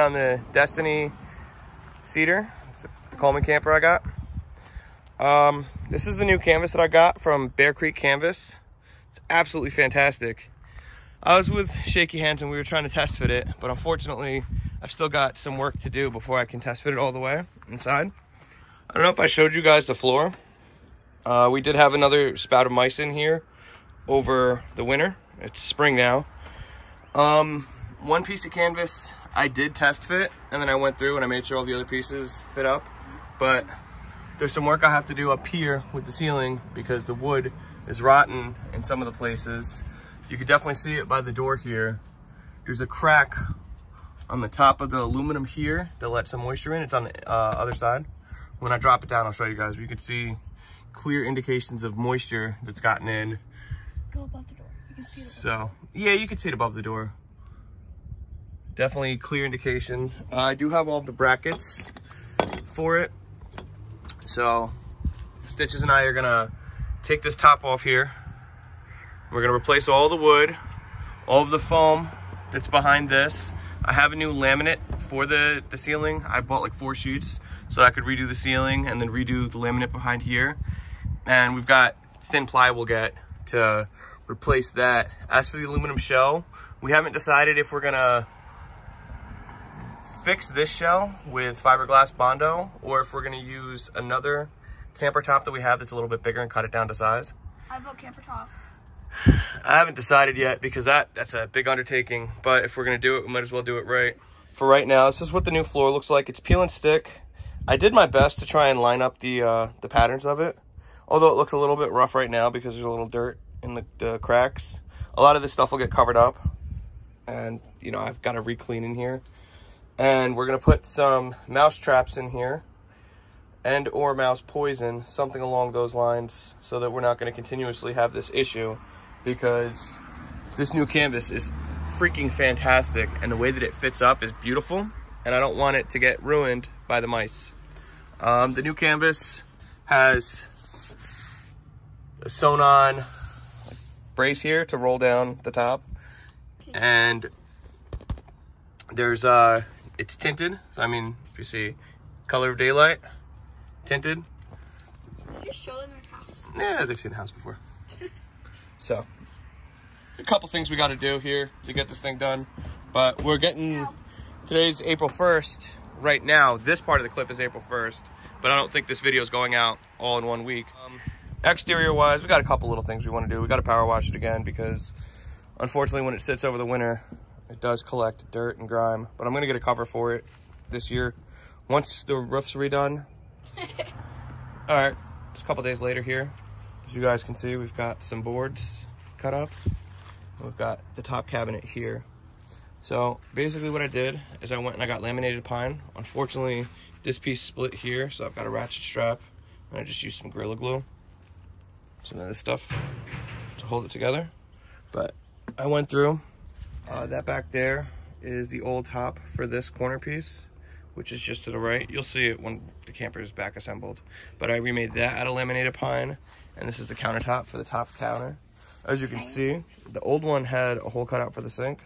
on the Destiny Cedar. It's the Coleman camper I got. This is the new canvas that I got from Bear Creek Canvas. It's absolutely fantastic. I was with Shaky Hands and we were trying to test fit it, but unfortunately I've still got some work to do before I can test fit it all the way inside. I don't know if I showed you guys the floor. We did have another spout of mice in here over the winter. It's spring now. One piece of canvas I did test fit, and then I went through and I made sure all the other pieces fit up, but there's some work I have to do up here with the ceiling because the wood is rotten in some of the places. You can definitely see it by the door here. There's a crack on the top of the aluminum here that lets some moisture in. It's on the other side. When I drop it down, I'll show you guys. You can see clear indications of moisture that's gotten in. Go above the door. You can see it. So, yeah, you can see it above the door. Definitely clear indication. I do have all of the brackets for it. So, Stitches and I are gonna take this top off here. We're gonna replace all the wood, all of the foam that's behind this. I have a new laminate for the ceiling. I bought like 4 sheets so I could redo the ceiling and then redo the laminate behind here. And we've got thin ply we'll get to replace that. As for the aluminum shell, we haven't decided if we're gonna fix this shell with fiberglass Bondo or if we're gonna use another camper top that we have that's a little bit bigger and cut it down to size. I vote camper top. I haven't decided yet because that's a big undertaking, but if we're gonna do it, we might as well do it right. For right now, this is what the new floor looks like. It's peel and stick. I did my best to try and line up the patterns of it, although it looks a little bit rough right now because there's a little dirt in the cracks. A lot of this stuff will get covered up, and you know, I've got to re-clean in here. And we're gonna put some mouse traps in here and or mouse poison, something along those lines, so that we're not gonna continuously have this issue, because this new canvas is freaking fantastic and the way that it fits up is beautiful, and I don't want it to get ruined by the mice. The new canvas has a sewn-on brace here to roll down the top, and there's it's tinted, so I mean, if you see color of daylight, tinted. Just show them your house. Yeah, they've seen the house before. So, a couple things we got to do here to get this thing done, but we're getting, today's April 1st. Right now, this part of the clip is April 1st, but I don't think this video is going out all in one week. Exterior wise, we got a couple little things we want to do. We got to power wash it again because unfortunately when it sits over the winter, it does collect dirt and grime, but I'm gonna get a cover for it this year once the roof's redone. All right, just a couple days later here, as you guys can see, we've got some boards cut up. We've got the top cabinet here. So basically what I did is I went and I got laminated pine. Unfortunately, this piece split here, so I've got a ratchet strap, and I just used some Gorilla Glue, some of this stuff to hold it together. But I went through. That back there is the old top for this corner piece, which is just to the right. You'll see it when the camper is back assembled. But I remade that out of laminated pine, and this is the countertop for the top counter. As you can see, the old one had a hole cut out for the sink.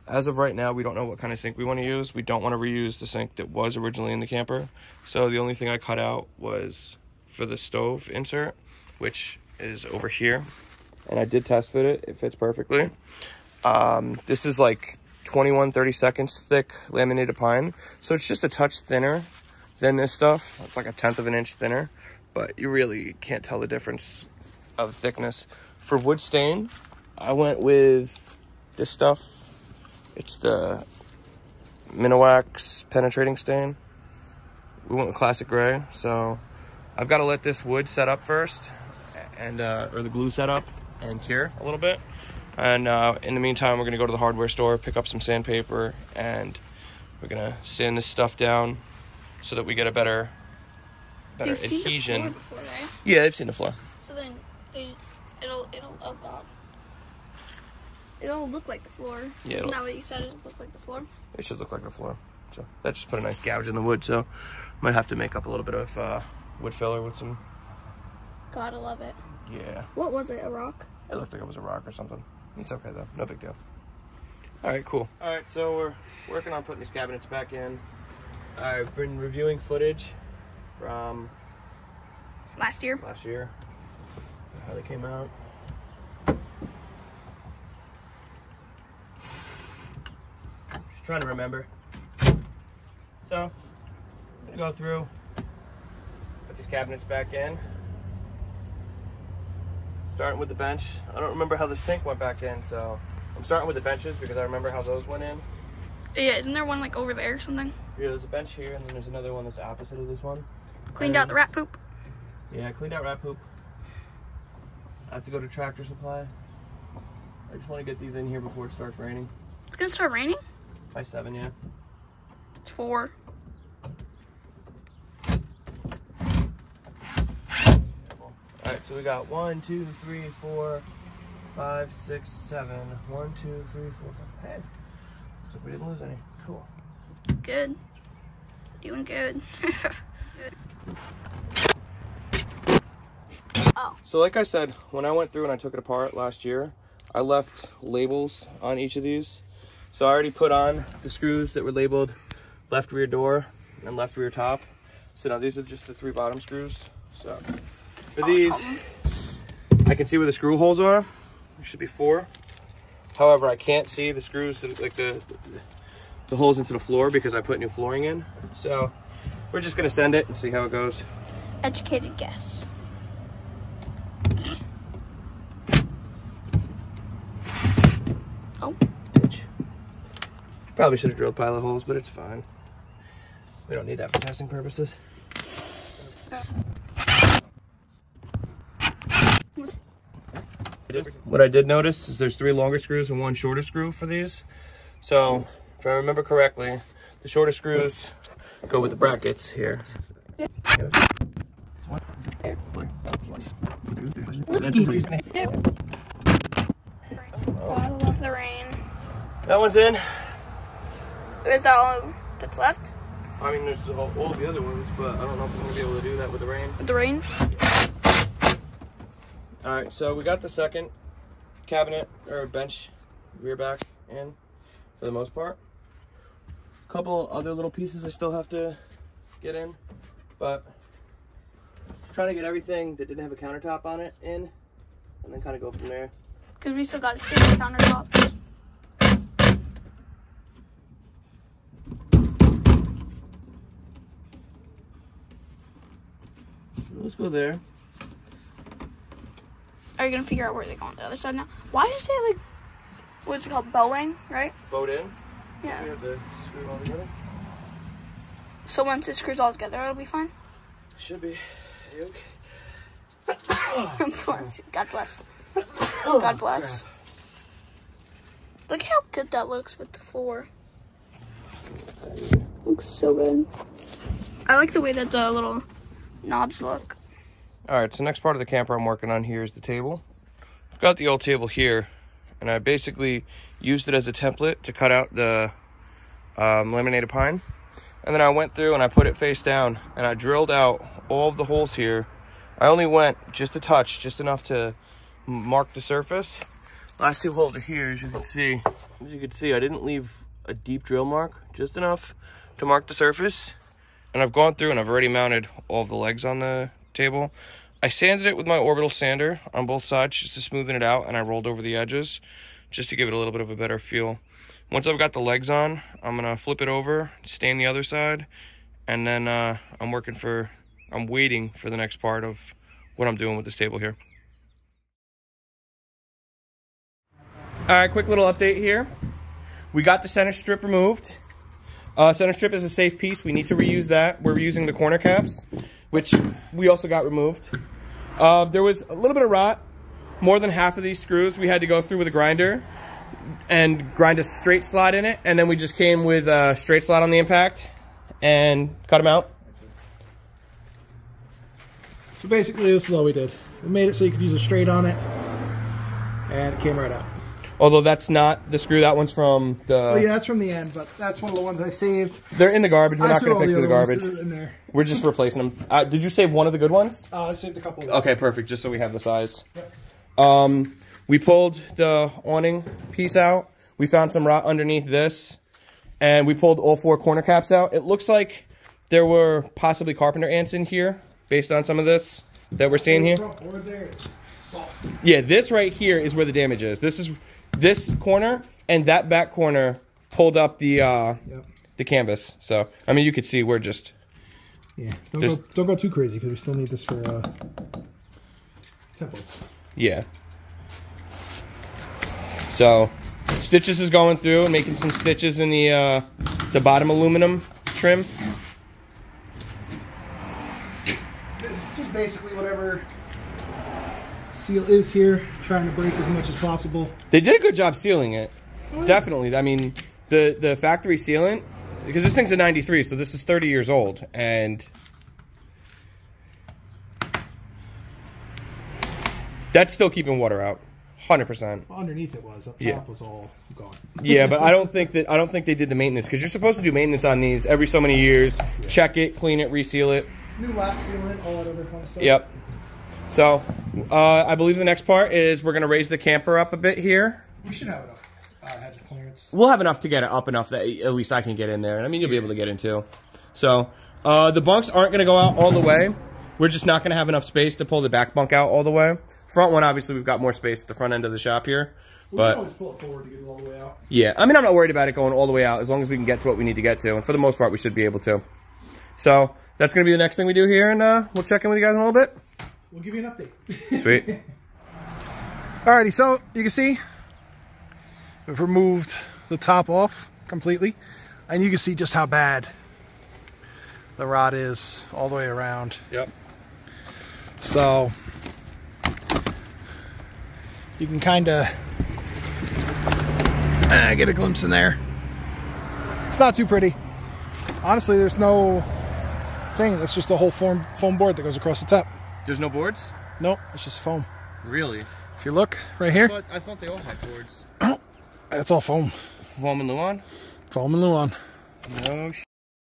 As of right now, we don't know what kind of sink we want to use. We don't want to reuse the sink that was originally in the camper. So the only thing I cut out was for the stove insert, which is over here. And I did test fit it. It fits perfectly. This is like 30 thick laminated pine, so it's just a touch thinner than this stuff. It's like 1/10 of an inch thinner, but you really can't tell the difference of thickness. For wood stain, I went with this stuff. It's the Minowax penetrating stain. We went with classic gray, so I've got to let this wood set up first, and or the glue set up and cure a little bit. And in the meantime, we're gonna go to the hardware store, pick up some sandpaper, and we're gonna sand this stuff down so that we get a better adhesion. Seen the floor before, right? Yeah, they've seen the floor. So then it'll oh god, it'll look like the floor. Yeah, Isn't that what you said? It'll look like the floor. It should look like the floor. So that just put a nice gouge in the wood. So might have to make up a little bit of wood filler with some. Gotta love it. Yeah. What was it? A rock? It looked like it was a rock or something. It's okay though, no big deal. All right, cool. All right, so we're working on putting these cabinets back in. I've been reviewing footage from last year, how they came out. Just trying to remember. So, I'm gonna go through, put these cabinets back in. Starting with the bench. I don't remember how the sink went back in, so I'm starting with the benches because I remember how those went in. Yeah, isn't there one like over there or something? Yeah, there's a bench here, and then there's another one that's opposite of this one. Cleaned out the rat poop. Yeah, I cleaned out rat poop. I have to go to Tractor Supply. I just want to get these in here before it starts raining. It's gonna start raining? By 7, yeah. It's 4. Alright, so we got 1, 2, 3, 4, 5, 6, 7. 1, 2, 3, 4, 5. Hey, looks like we didn't lose any. Cool. Good. Doing good. Oh. So like I said, when I went through and I took it apart last year, I left labels on each of these. So I already put on the screws that were labeled left rear door and left rear top. So now these are just the 3 bottom screws. So for these, I can see where the screw holes are. There should be 4. However, I can't see the screws, like the holes into the floor because I put new flooring in. So we're just gonna send it and see how it goes. Educated guess. Oh. Probably should have drilled pilot holes, but it's fine. We don't need that for testing purposes. What I did notice is there's 3 longer screws and 1 shorter screw for these. So if I remember correctly, the shorter screws go with the brackets here. Yep. Gotta love the rain. That one's in. Is that all that's left? I mean, there's all the other ones, but I don't know if I'm going to be able to do that with the rain. With the rain? All right, so we got the second cabinet or bench rear back in for the most part. A couple other little pieces I still have to get in, but trying to get everything that didn't have a countertop on it in, and then kind of go from there. Because we still got to stick the countertops. Let's go there. Are you going to figure out where they go on the other side now? Why does it say, like, what's it called? Bowing, right? Bowed in? Yeah. So you have to screw it all together? So once it screws all together, it'll be fine? Should be. You okay? Bless. God bless. God bless. Look how good that looks with the floor. Looks so good. I like the way that the little knobs look. All right, so next part of the camper I'm working on here is the table. I've got the old table here, and I basically used it as a template to cut out the laminated pine. And then I went through and I put it face down, and I drilled out all of the holes here. I only went just a touch, just enough to mark the surface. Last 2 holes are here, as you can see. As you can see, I didn't leave a deep drill mark, just enough to mark the surface. And I've gone through and I've already mounted all of the legs on the table. I sanded it with my orbital sander on both sides just to smoothen it out, and I rolled over the edges just to give it a little bit of a better feel. Once I've got the legs on, I'm gonna flip it over, stain the other side, and then I'm waiting for the next part of what I'm doing with this table here. All right, quick little update here. We got the center strip removed. Center strip is a safe piece. We need to reuse that. We're reusing the corner caps, which we also got removed. There was a little bit of rot. More than half of these screws we had to go through with a grinder and grind a straight slot in it, and then we just came with a straight slot on the impact and cut them out. So basically this is all we did. We made it so you could use a straight on it, and it came right out. Although that's not the screw, that one's from the... Oh yeah, that's from the end, but that's one of the ones I saved. They're in the garbage. We're not going to pick through the garbage. In there. We're just replacing them. Did you save one of the good ones? I saved a couple of them. Okay, perfect, just so we have the size. Yep. We pulled the awning piece out. We found some rot underneath this, and we pulled all 4 corner caps out. It looks like there were possibly carpenter ants in here, based on some of this that we're seeing here. Yeah, this right here is where the damage is. This is this corner, and that back corner pulled up the canvas. So, I mean, you could see we're just... Yeah, don't go too crazy, because we still need this for templates. Yeah. So, Stitches is going through and making some stitches in the bottom aluminum trim. Just basically whatever seal is here, trying to break as much as possible. They did a good job sealing it. Oh, yeah. Definitely. I mean, the factory sealant, because this thing's a 93, so this is 30 years old, and that's still keeping water out, 100%. Underneath it was, up top was all gone. Yeah, but I don't think they did the maintenance, because you're supposed to do maintenance on these every so many years. Yeah. Check it, clean it, reseal it. New lap sealant, all that other fun stuff. Yep. So, I believe the next part is we're going to raise the camper up a bit here. We should have enough hedge clearance. We'll have enough to get it up enough that at least I can get in there. And I mean, you'll be able to get in too. So, the bunks aren't going to go out all the way. We're just not going to have enough space to pull the back bunk out all the way. Front one, obviously, we've got more space at the front end of the shop here. We can always pull it forward to get it all the way out. Yeah, I mean, I'm not worried about it going all the way out as long as we can get to what we need to get to. And for the most part, we should be able to. So, that's going to be the next thing we do here. And we'll check in with you guys in a little bit. We'll give you an update. Sweet. Alrighty, so you can see we've removed the top off completely, and you can see just how bad the rot is all the way around. Yep. So you can kind of get a glimpse in there. It's not too pretty. Honestly, there's no thing. That's just a whole foam board that goes across the top. There's no boards? Nope, it's just foam. Really? If you look right here. I thought they all had boards. Oh, it's all foam. Foam and Luan? Foam and Luan. No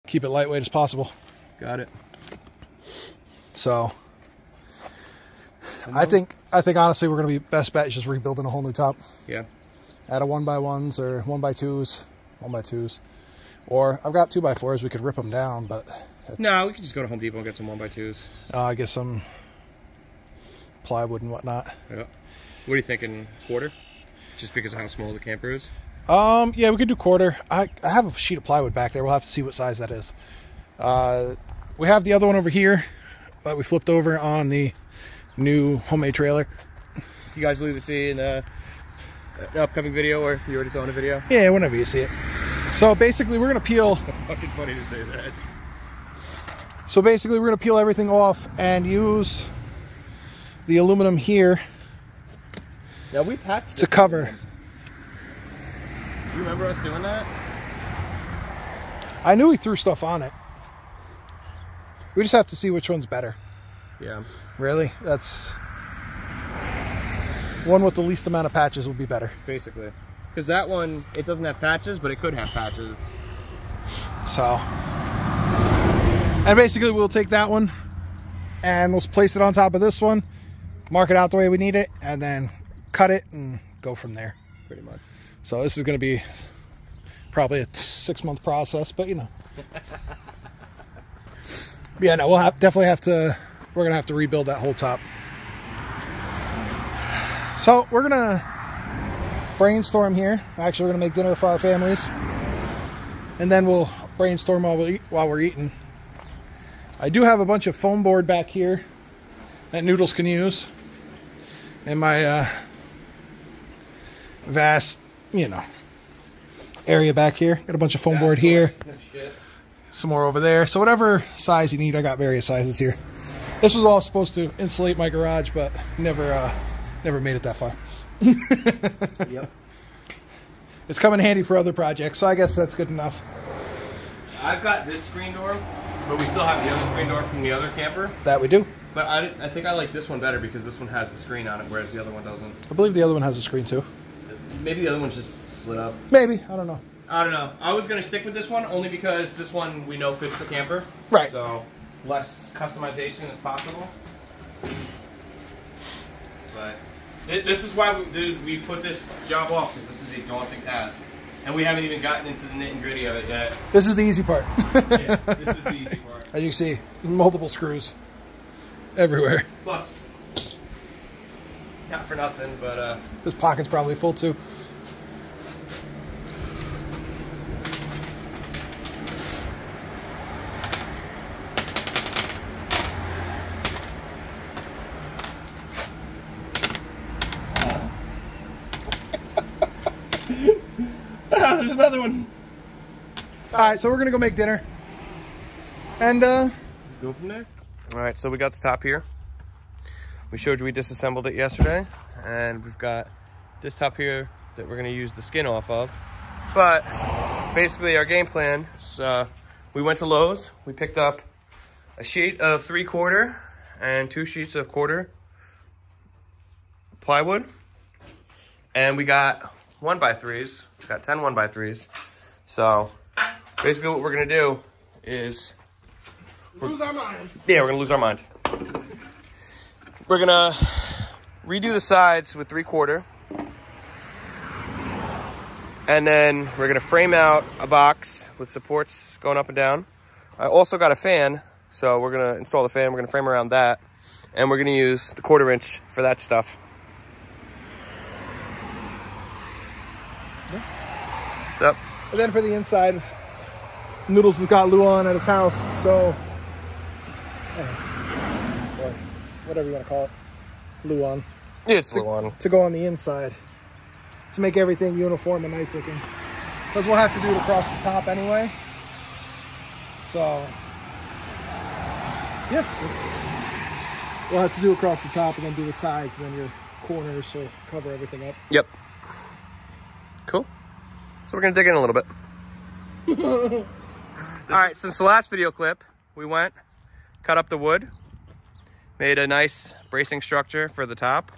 Keep it lightweight as possible. Got it. So, I think honestly we're gonna be best bet is just rebuilding a whole new top. Yeah. Add a 1x1s or 1x2s, 1x2s, or I've got 2x4s. We could rip them down, but no, we can just go to Home Depot and get some 1x2s. I guess some plywood and whatnot. Yeah. What are you thinking? Quarter? Just because of how small the camper is? Yeah, we could do quarter. I have a sheet of plywood back there. We'll have to see what size that is. We have the other one over here that we flipped over on the new homemade trailer. You guys will either see in an upcoming video, or you already saw in a video? Yeah, whenever you see it. So basically we're going to peel... It's so fucking funny to say that. So basically we're going to peel everything off and use the aluminum here we patched to cover. You remember us doing that? I knew we threw stuff on it. We just have to see which one's better. Yeah. Really? That's... one with the least amount of patches will be better. Basically. Because that one, it doesn't have patches, but it could have patches. So... and basically we'll take that one and we'll place it on top of this one, mark it out the way we need it, and then cut it and go from there. Pretty much. So this is going to be probably a 6-month process, but you know. Yeah, no, we'll definitely have to, we're going to have to rebuild that whole top. So we're going to brainstorm here. Actually, we're going to make dinner for our families. And then we'll brainstorm while we're eating. I do have a bunch of foam board back here that Noodles can use. In my vast, you know, area back here. Got a bunch of foam board here. Some more over there. So whatever size you need, I got various sizes here. This was all supposed to insulate my garage, but never made it that far. Yep. It's come in handy for other projects, so I guess that's good enough. I've got this screen door, but we still have the other screen door from the other camper. That we do. But I think I like this one better because this one has the screen on it, whereas the other one doesn't. I believe the other one has a screen too. Maybe the other one's just slid up. Maybe. I don't know. I don't know. I was going to stick with this one only because this one we know fits the camper. Right. So less customization as possible. But This is why we put this job off, because this is a daunting task. And we haven't even gotten into the nitty-gritty of it yet. This is the easy part. Yeah, this is the easy part. As you see, multiple screws everywhere. Plus, not for nothing, but... This pocket's probably full too. There's another one. Alright, so we're going to go make dinner. And, go from there. Alright, so we got the top here. We showed you we disassembled it yesterday. And we've got this top here that we're going to use the skin off of. But, basically our game plan is, we went to Lowe's. We picked up a sheet of 3/4 and 2 sheets of 1/4 plywood. And we got 1x3s. We got 10 1x3s. So basically what we're gonna do is lose our mind. Yeah, we're gonna lose our mind. We're gonna redo the sides with 3/4. And then we're gonna frame out a box with supports going up and down. I also got a fan, so we're gonna install the fan. We're gonna frame around that. And we're gonna use the 1/4 inch for that stuff. Yep. And then for the inside, Noodles has got Luan at his house, so or whatever you want to call it, Luan. It's Luan. To go on the inside, to make everything uniform and nice looking. Because we'll have to do it across the top anyway. So, yeah, we'll have to do across the top and then do the sides and then your corners, so cover everything up. Yep. Cool. So we're gonna dig in a little bit. All right, since the last video clip, we went, cut up the wood, made a nice bracing structure for the top.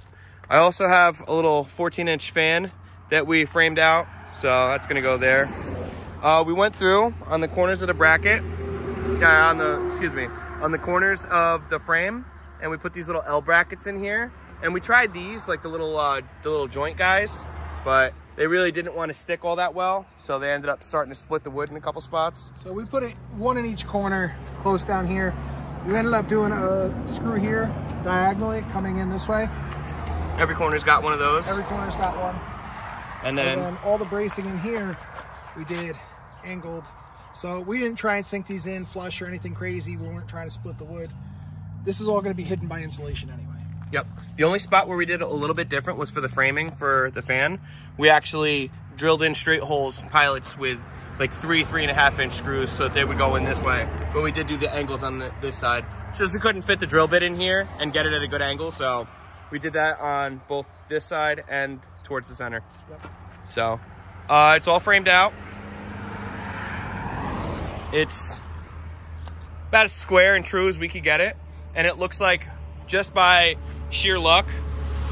I also have a little 14-inch fan that we framed out, so that's gonna go there. We went through on the corners of the bracket, on the corners of the frame, and we put these little L brackets in here. And we tried these, like the little joint guys, but they really didn't want to stick all that well, so they ended up starting to split the wood in a couple spots. So we put it one in each corner, close down here. We ended up doing a screw here, diagonally, coming in this way. Every corner's got one of those. Every corner's got one. And then all the bracing in here, we did angled. So we didn't try and sink these in flush or anything crazy. We weren't trying to split the wood. This is all going to be hidden by insulation anyway. Yep. The only spot where we did it a little bit different was for the framing for the fan. We actually drilled in straight holes, pilots with like 3.5 inch screws so that they would go in this way. But we did do the angles on this side. Just we couldn't fit the drill bit in here and get it at a good angle, so we did that on both this side and towards the center. Yep. So it's all framed out. It's about as square and true as we could get it. And it looks like, just by sheer luck,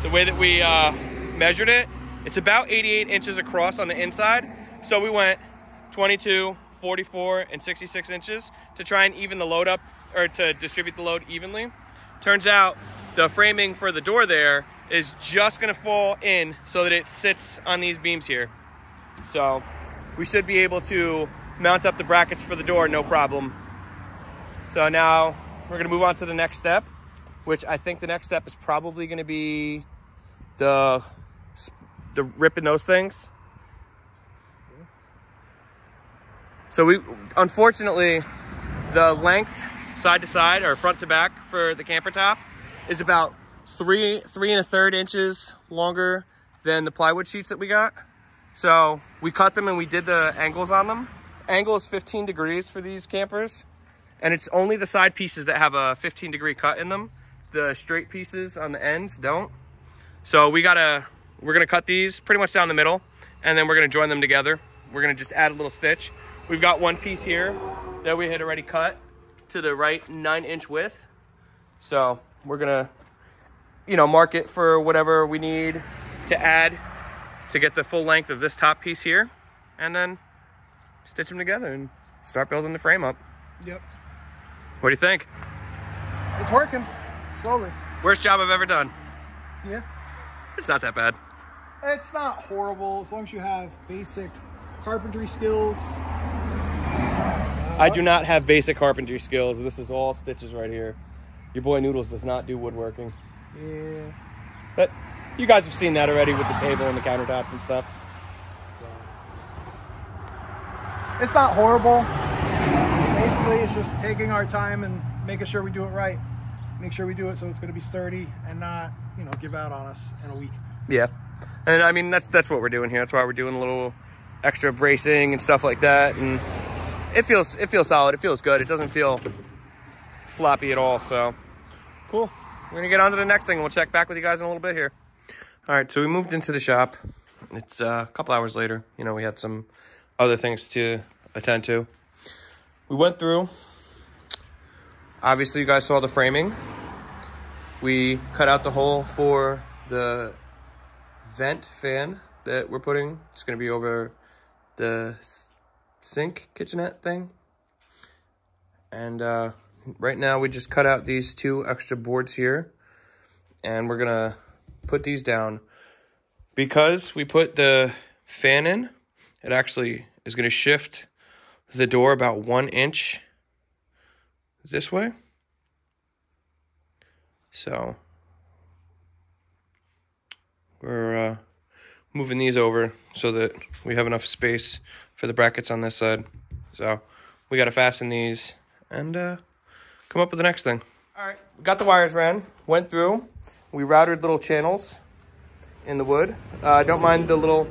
the way that we measured it, it's about 88 inches across on the inside. So we went 22, 44, and 66 inches to try and even the load up, or to distribute the load evenly. Turns out the framing for the door there is just gonna fall in so that it sits on these beams here. So we should be able to mount up the brackets for the door, no problem. So now we're gonna move on to the next step, which I think the next step is probably gonna be the ripping those things. So we, unfortunately, the length side to side or front to back for the camper top is about 3 1/3 inches longer than the plywood sheets that we got. So we cut them and we did the angles on them. Angle is 15 degrees for these campers, and it's only the side pieces that have a 15-degree cut in them. The straight pieces on the ends don't. So we're gonna cut these pretty much down the middle, and then we're gonna join them together. We're gonna just add a little stitch. We've got one piece here that we had already cut to the right 9-inch width. So we're gonna, mark it for whatever we need to add to get the full length of this top piece here, and then stitch them together and start building the frame up. Yep. What do you think? It's working, slowly. Worst job I've ever done. Yeah. It's not that bad. It's not horrible as long as you have basic carpentry skills. I do not have basic carpentry skills. This is all stitches right here. Your boy Noodles does not do woodworking. Yeah. But you guys have seen that already with the table and the countertops and stuff. It's not horrible. Basically, it's just taking our time and making sure we do it right. Make sure we do it so it's going to be sturdy and not, you know, give out on us in a week. Yeah. And I mean, that's what we're doing here. That's why we're doing a little extra bracing and stuff like that. And it feels solid. It feels good. It doesn't feel floppy at all. So cool. We're going to get on to the next thing and we'll check back with you guys in a little bit here. All right. So we moved into the shop. It's a couple hours later. You know, we had some other things to attend to. We went through. Obviously, you guys saw the framing. We cut out the hole for the vent fan that we're putting. It's going to be over the sink kitchenette thing. And right now, we just cut out these 2 extra boards here. And we're going to put these down. Because we put the fan in, it actually is going to shift the door about 1 inch this way. So we're moving these over so that we have enough space for the brackets on this side. So we got to fasten these and come up with the next thing. All right, got the wires ran, went through. We routed little channels in the wood. Don't mind the little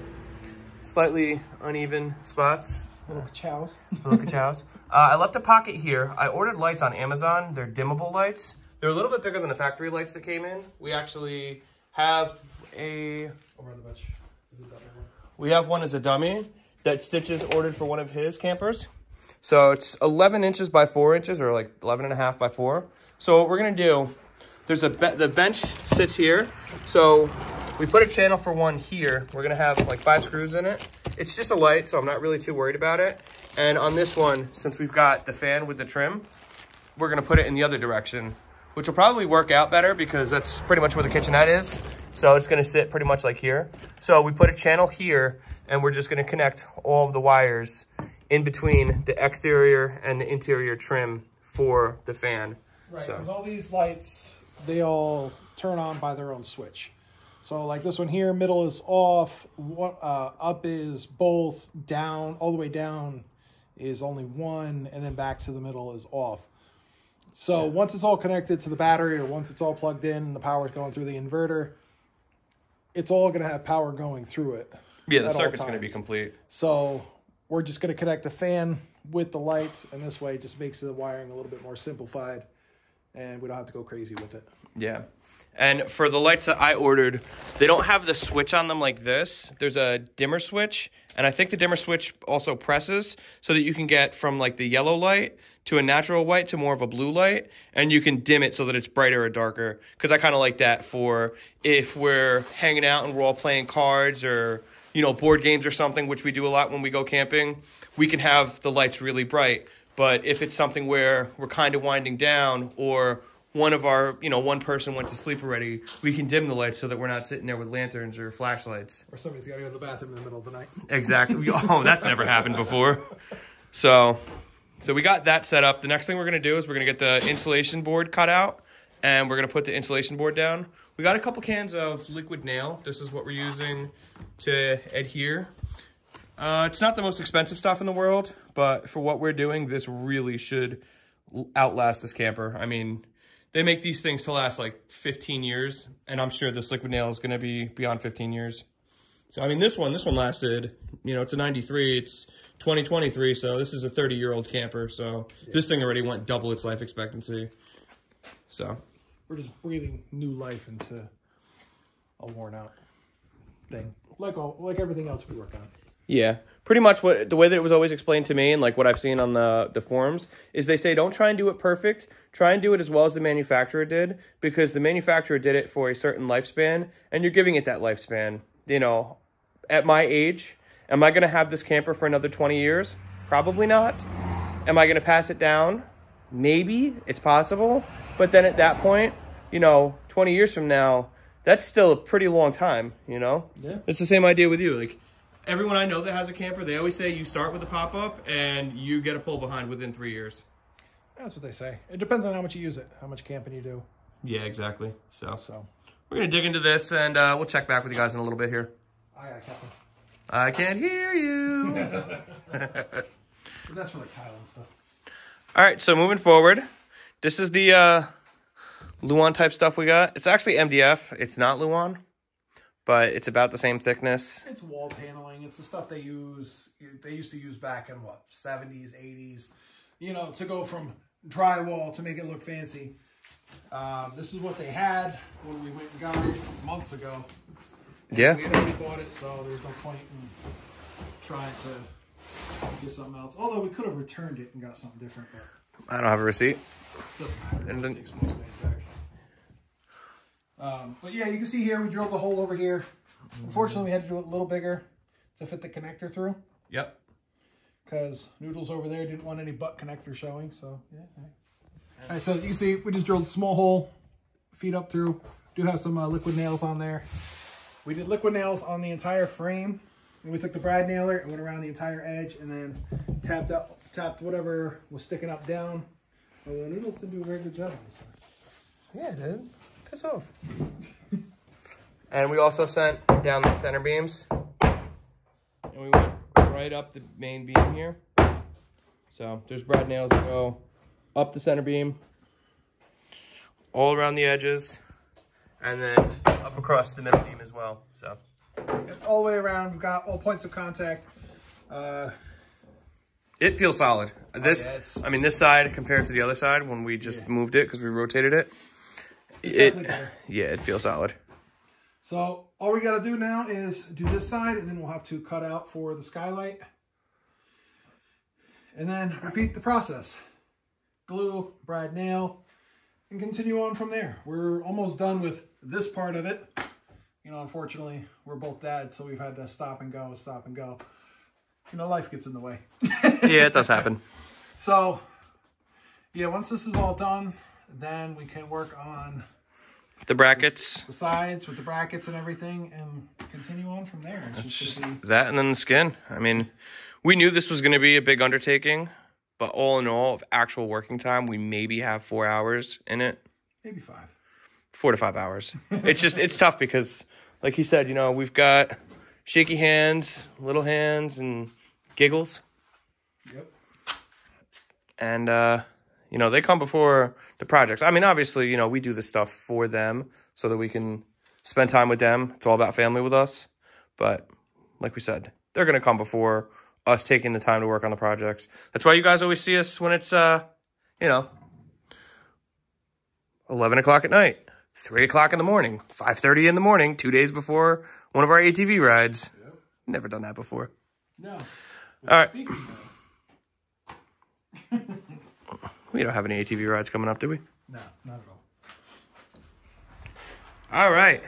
slightly uneven spots. Little ka-chows. Little ka-chows. I left a pocket here. I ordered lights on Amazon. They're dimmable lights. They're a little bit bigger than the factory lights that came in. We actually have Over on the bench. we have one as a dummy that Stitches ordered for one of his campers. So it's 11 inches by 4 inches, or like 11 and a half by 4. So what we're gonna do, there's the bench sits here. So we put a channel for one here. We're gonna have like 5 screws in it. It's just a light, so I'm not really too worried about it. And on this one, since we've got the fan with the trim, we're gonna put it in the other direction, which will probably work out better because that's pretty much where the kitchenette is. So it's gonna sit pretty much like here. So we put a channel here and we're just gonna connect all of the wires in between the exterior and the interior trim for the fan. Right, because all these lights, they all turn on by their own switch. So like this one here, middle is off, up is both, down, all the way down is only 1, and then back to the middle is off. So once it's all connected to the battery, or once it's all plugged in and the power is going through the inverter, it's all going to have power going through it. Yeah, the circuit's going to be complete. So we're just going to connect the fan with the lights, and this way it just makes the wiring a little bit more simplified, and we don't have to go crazy with it. Yeah. And for the lights that I ordered, they don't have the switch on them like this. There's a dimmer switch, and I think the dimmer switch also presses so that you can get from like the yellow light to a natural white to more of a blue light, and you can dim it so that it's brighter or darker, because I kind of like that for if we're hanging out and we're all playing cards or, you know, board games or something, which we do a lot when we go camping. We can have the lights really bright, but if it's something where we're kind of winding down, or one of our, you know, one person went to sleep already, we can dim the lights so that we're not sitting there with lanterns or flashlights. Or somebody's got to go to the bathroom in the middle of the night. Exactly. Oh, that's never happened before. So we got that set up. The next thing we're going to do is we're going to get the insulation board cut out, and we're going to put the insulation board down. We got a couple cans of liquid nail. This is what we're using to adhere. It's not the most expensive stuff in the world, but for what we're doing, this really should outlast this camper. I mean, they make these things to last like 15 years, and I'm sure this liquid nail is going to be beyond 15 years. So, I mean, this one lasted, you know, it's a 93, it's 2023, so this is a 30-year-old camper, so this thing already went double its life expectancy. So we're just breathing new life into a worn-out thing, like everything else we work on. Yeah, pretty much the way that it was always explained to me, and like what I've seen on the forums, is they say don't try and do it perfect. Try and do it as well as the manufacturer did, because the manufacturer did it for a certain lifespan, and you're giving it that lifespan. You know, at my age, am I going to have this camper for another 20 years? Probably not. Am I going to pass it down? Maybe. It's possible. But then at that point, you know, 20 years from now, that's still a pretty long time, you know? Yeah. It's the same idea with you. Like, everyone I know that has a camper, they always say you start with a pop-up and you get a pull behind within 3 years. That's what they say. It depends on how much you use it, how much camping you do. Yeah, exactly. So we're going to dig into this, and we'll check back with you guys in a little bit here. Aye, Captain. I can't hear you. That's for like tile and stuff. All right, so moving forward, this is the Luan type stuff we got. It's actually MDF. It's not Luan, but it's about the same thickness. It's wall paneling. It's the stuff they use. They used to use back in what, 70s, 80s. You know, to go from drywall to make it look fancy. This is what they had when we went and got it months ago. Yeah. We had already bought it, so there's no point in trying to get something else. Although we could have returned it and got something different, but I don't have a receipt. doesn't matter. And then, Takes most things back. But yeah, you can see here we drilled the hole over here. Unfortunately, we had to do it a little bigger to fit the connector through. Yep. Because Noodles over there didn't want any butt connector showing, so yeah. All right, so you can see we just drilled a small hole, feet up through. Do have some liquid nails on there. We did liquid nails on the entire frame, and we took the brad nailer and went around the entire edge, and then tapped whatever was sticking up down. Although Noodles didn't do a very good job on this. Yeah, dude. Piss off. And we also sent down the center beams, and we went right up the main beam here. So there's brad nails that go up the center beam, all around the edges, and then up across the middle beam as well. So all the way around, we've got all points of contact. It feels solid. This, yeah, I mean, this side compared to the other side when we just moved it because we rotated it. Yeah, it feels solid. So all we got to do now is do this side, and then we'll have to cut out for the skylight. And then repeat the process. Glue, brad nail, and continue on from there. We're almost done with this part of it. You know, unfortunately, we're both dads, so we've had to stop and go, stop and go. You know, life gets in the way. Yeah, it does happen. So, yeah, once this is all done, then we can work on the brackets, the sides with the brackets and everything, and continue on from there. It's just gonna be that, and then the skin. I mean, we knew this was going to be a big undertaking, but all in all, of actual working time, we maybe have 4 hours in it. maybe 5. 4 to 5 hours. It's just, it's tough because, like you said, you know, we've got shaky hands, little hands, and giggles. Yep. And, you know, they come before the projects. I mean, obviously, you know, we do this stuff for them so that we can spend time with them. It's all about family with us. But like we said, they're going to come before us taking the time to work on the projects. That's why you guys always see us when it's, you know, 11 o'clock at night, 3 o'clock in the morning, 5:30 in the morning, 2 days before one of our ATV rides. Yep. Never done that before. No. All right. We don't have any ATV rides coming up, do we? No, not at all. All right.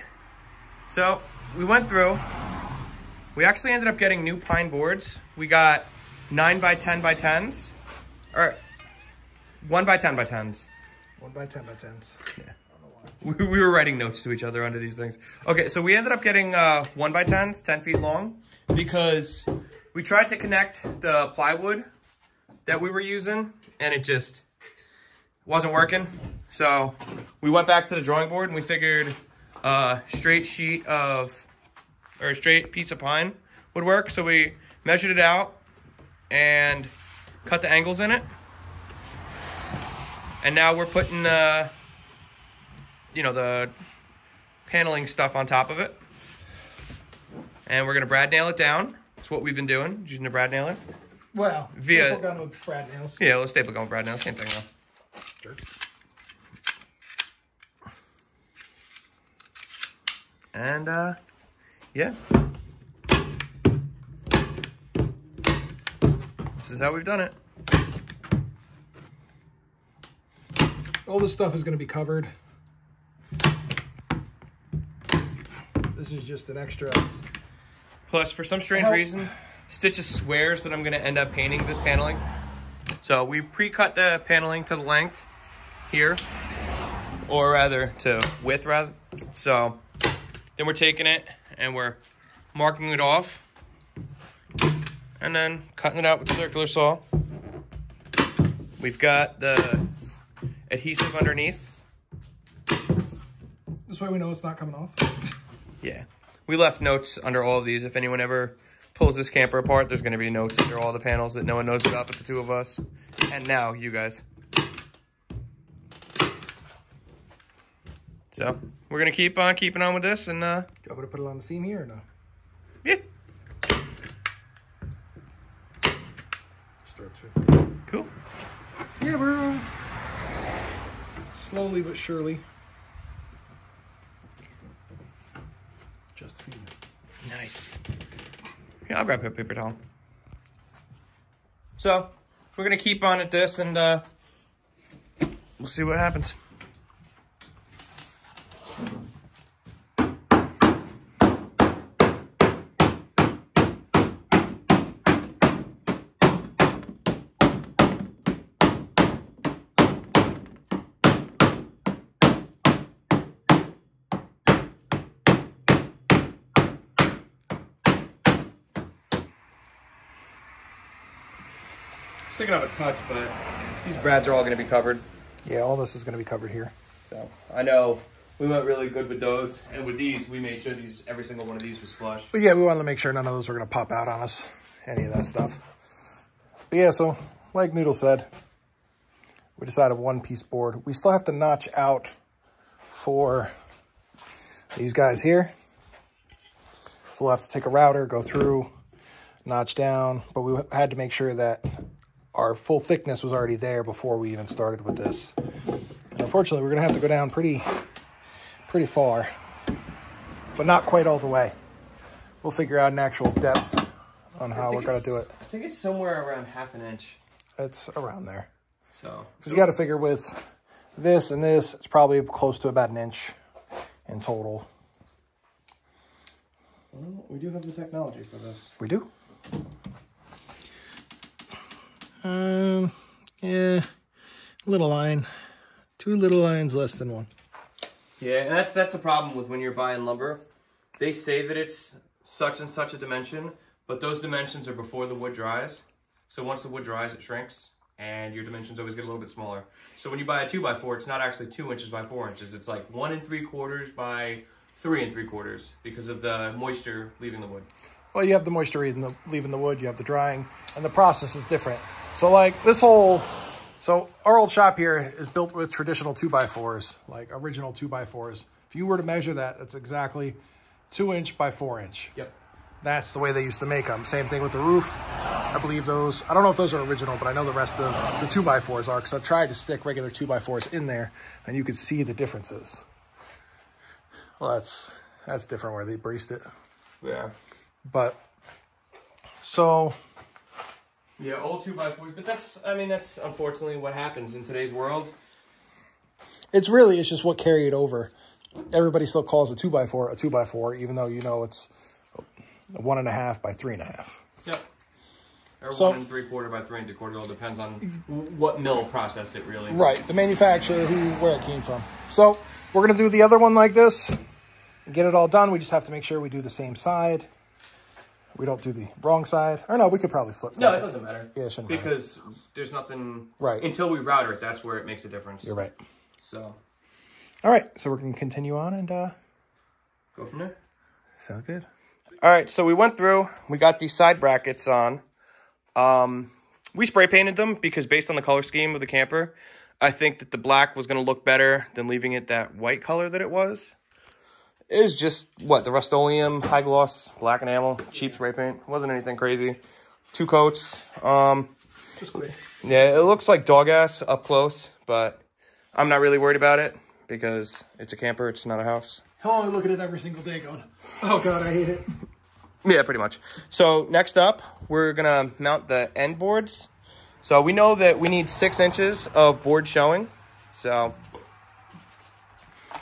So we went through. We actually ended up getting new pine boards. We got 9 by 10 by 10s. Or 1 by 10 by 10s. 1 by 10 by 10s. Yeah. We were writing notes to each other under these things. Okay, so we ended up getting 1 by 10s, 10 feet long, because we tried to connect the plywood that we were using, and it just wasn't working. So we went back to the drawing board, and we figured a straight sheet of, or a straight piece of pine would work. So we measured it out and cut the angles in it. And now we're putting, you know, the paneling stuff on top of it. And we're going to brad nail it down. That's what we've been doing, using a brad nailer. Well, via staple gun with brad nails. Yeah, let's staple gun with brad nails. Same thing, though. Sure. And, yeah. This is how we've done it. All this stuff is going to be covered. This is just an extra. Plus, for some strange reason, Stitches swears that I'm going to end up painting this paneling. So we pre-cut the paneling to the length here, or rather to width, rather. So Then we're taking it and we're marking it off. And then cutting it out with the circular saw. We've got the adhesive underneath. This way we know it's not coming off. Yeah. We left notes under all of these. If anyone ever pulls this camper apart, there's going to be notes under all the panels that no one knows about but the two of us. And now, you guys. So, we're going to keep on keeping on with this. And, Do you want me to put it on the seam here or no? Yeah. Start to. Cool. Yeah, we're slowly but surely. Just feeding it. Nice. Yeah, I'll grab a paper towel. So, we're going to keep on at this and we'll see what happens. Sticking up a touch, but these brads are all going to be covered. Yeah, all this is going to be covered here. So I know we went really good with those, and with these, we made sure every single one of these was flush. But yeah, we wanted to make sure none of those were going to pop out on us, any of that stuff. But yeah, so like Noodle said, we decided one-piece board. We still have to notch out for these guys here. So we'll have to take a router, go through, notch down, but we had to make sure that our full thickness was already there before we even started with this. And unfortunately, we're going to have to go down pretty far, but not quite all the way. We'll figure out an actual depth on how we're going to do it. I think it's somewhere around ½ an inch. It's around there. So, because you got to figure with this and this, it's probably close to about 1 inch in total. Well, we do have the technology for this. We do. Yeah, little line, 2 little lines less than 1. Yeah, and that's the problem with when you're buying lumber. They say that it's such and such a dimension, but those dimensions are before the wood dries. So once the wood dries, it shrinks, and your dimensions always get a little bit smaller. So when you buy a 2x4, it's not actually 2 inches by 4 inches. It's like 1 3/4 by 3 3/4 because of the moisture leaving the wood. Well, you have the moisture leaving the wood, you have the drying, and the process is different. So like this whole, so our old shop here is built with traditional 2x4s, like original 2x4s. If you were to measure that, that's exactly 2 inch by 4 inch. Yep. That's the way they used to make them. Same thing with the roof. I believe those, I don't know if those are original, but I know the rest of the 2x4s are, because I've tried to stick regular 2x4s in there and you could see the differences. Well, that's different where they braced it. Yeah. But, so. Yeah, old 2x4s, but that's unfortunately what happens in today's world. It's just what carried over. Everybody still calls a 2x4 a 2x4, even though you know it's 1.5 by 3.5. Yep. Or so, 1 3/4 by 3 3/4. It all depends on what mill processed it, really. Right, the manufacturer, where it came from. So we're gonna do the other one like this and get it all done. We just have to make sure we do the same side. We don't do the wrong side. Or no, we could probably flip that. No, it doesn't matter. Yeah, it shouldn't matter. Because there's nothing... Right. Until we router it, that's where it makes a difference. You're right. So... All right, so we're going to continue on and... go from there. Sounds good. All right, so we went through. We got these side brackets on. We spray painted them because based on the color scheme of the camper, I think that the black was going to look better than leaving it that white color that it was. It was just, what, the Rust-Oleum, high gloss, black enamel, cheap spray paint. Wasn't anything crazy. 2 coats. Just quick. Yeah, it looks like dog ass up close, but I'm not really worried about it because it's a camper, it's not a house. How long look at it every single day going, oh God, I hate it. Yeah, pretty much. So next up, we're gonna mount the end boards. So we know that we need 6 inches of board showing. So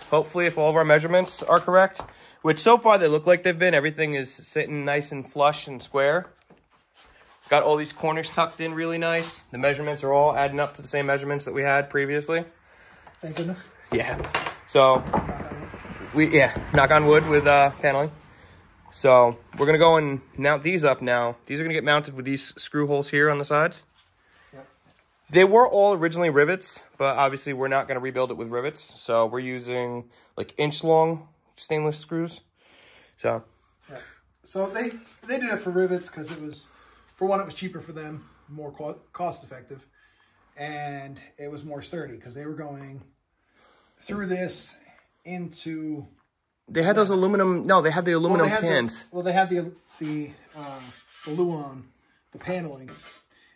hopefully if all of our measurements are correct, which so far they look like they've been, everything is sitting nice and flush and square. Got all these corners tucked in really nice. The measurements are all adding up to the same measurements that we had previously. Thank goodness. Yeah. So knock on wood with paneling. So we're gonna go and mount these up now. These are gonna get mounted with these screw holes here on the sides. Yep. They were all originally rivets, but obviously we're not gonna rebuild it with rivets. So we're using like inch-long stainless screws. So, yeah. So they did it for rivets because it was, for one, it was cheaper for them, more cost effective, and it was more sturdy because they were going through this into. They had those aluminum. No, they had the aluminum pans. They had the Luan, the paneling,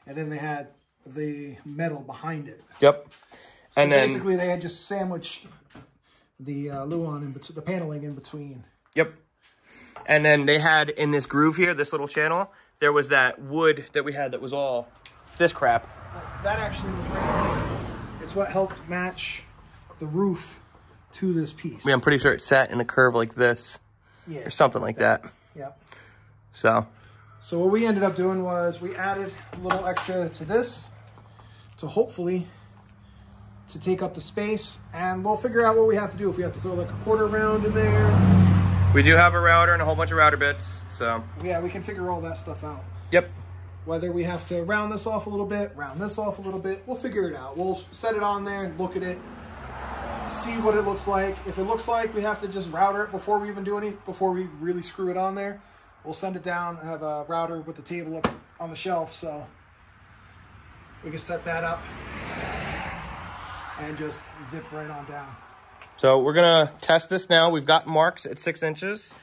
and then they had the metal behind it. Yep. So and basically, they had just sandwiched the Luan the paneling in between. Yep. And then they had in this groove here, this little channel, there was that wood that we had that was all this crap. That actually was right. It's what helped match the roof to this piece. Yeah, I'm pretty sure it sat in a curve like this. Yeah. Or something like that. Yeah. So what we ended up doing was we added a little extra to this to hopefully to take up the space, and we'll figure out what we have to do. If we have to throw like a quarter round in there. We do have a router and a whole bunch of router bits, so. Yeah, we can figure all that stuff out. Yep. Whether we have to round this off a little bit, round this off a little bit, we'll figure it out. We'll set it on there, look at it, see what it looks like. If it looks like we have to just router it before we even do anything, before we really screw it on there, we'll send it down and have a router with the table up on the shelf, so we can set that up and just zip right on down. So we're gonna test this now. We've got marks at 6 inches.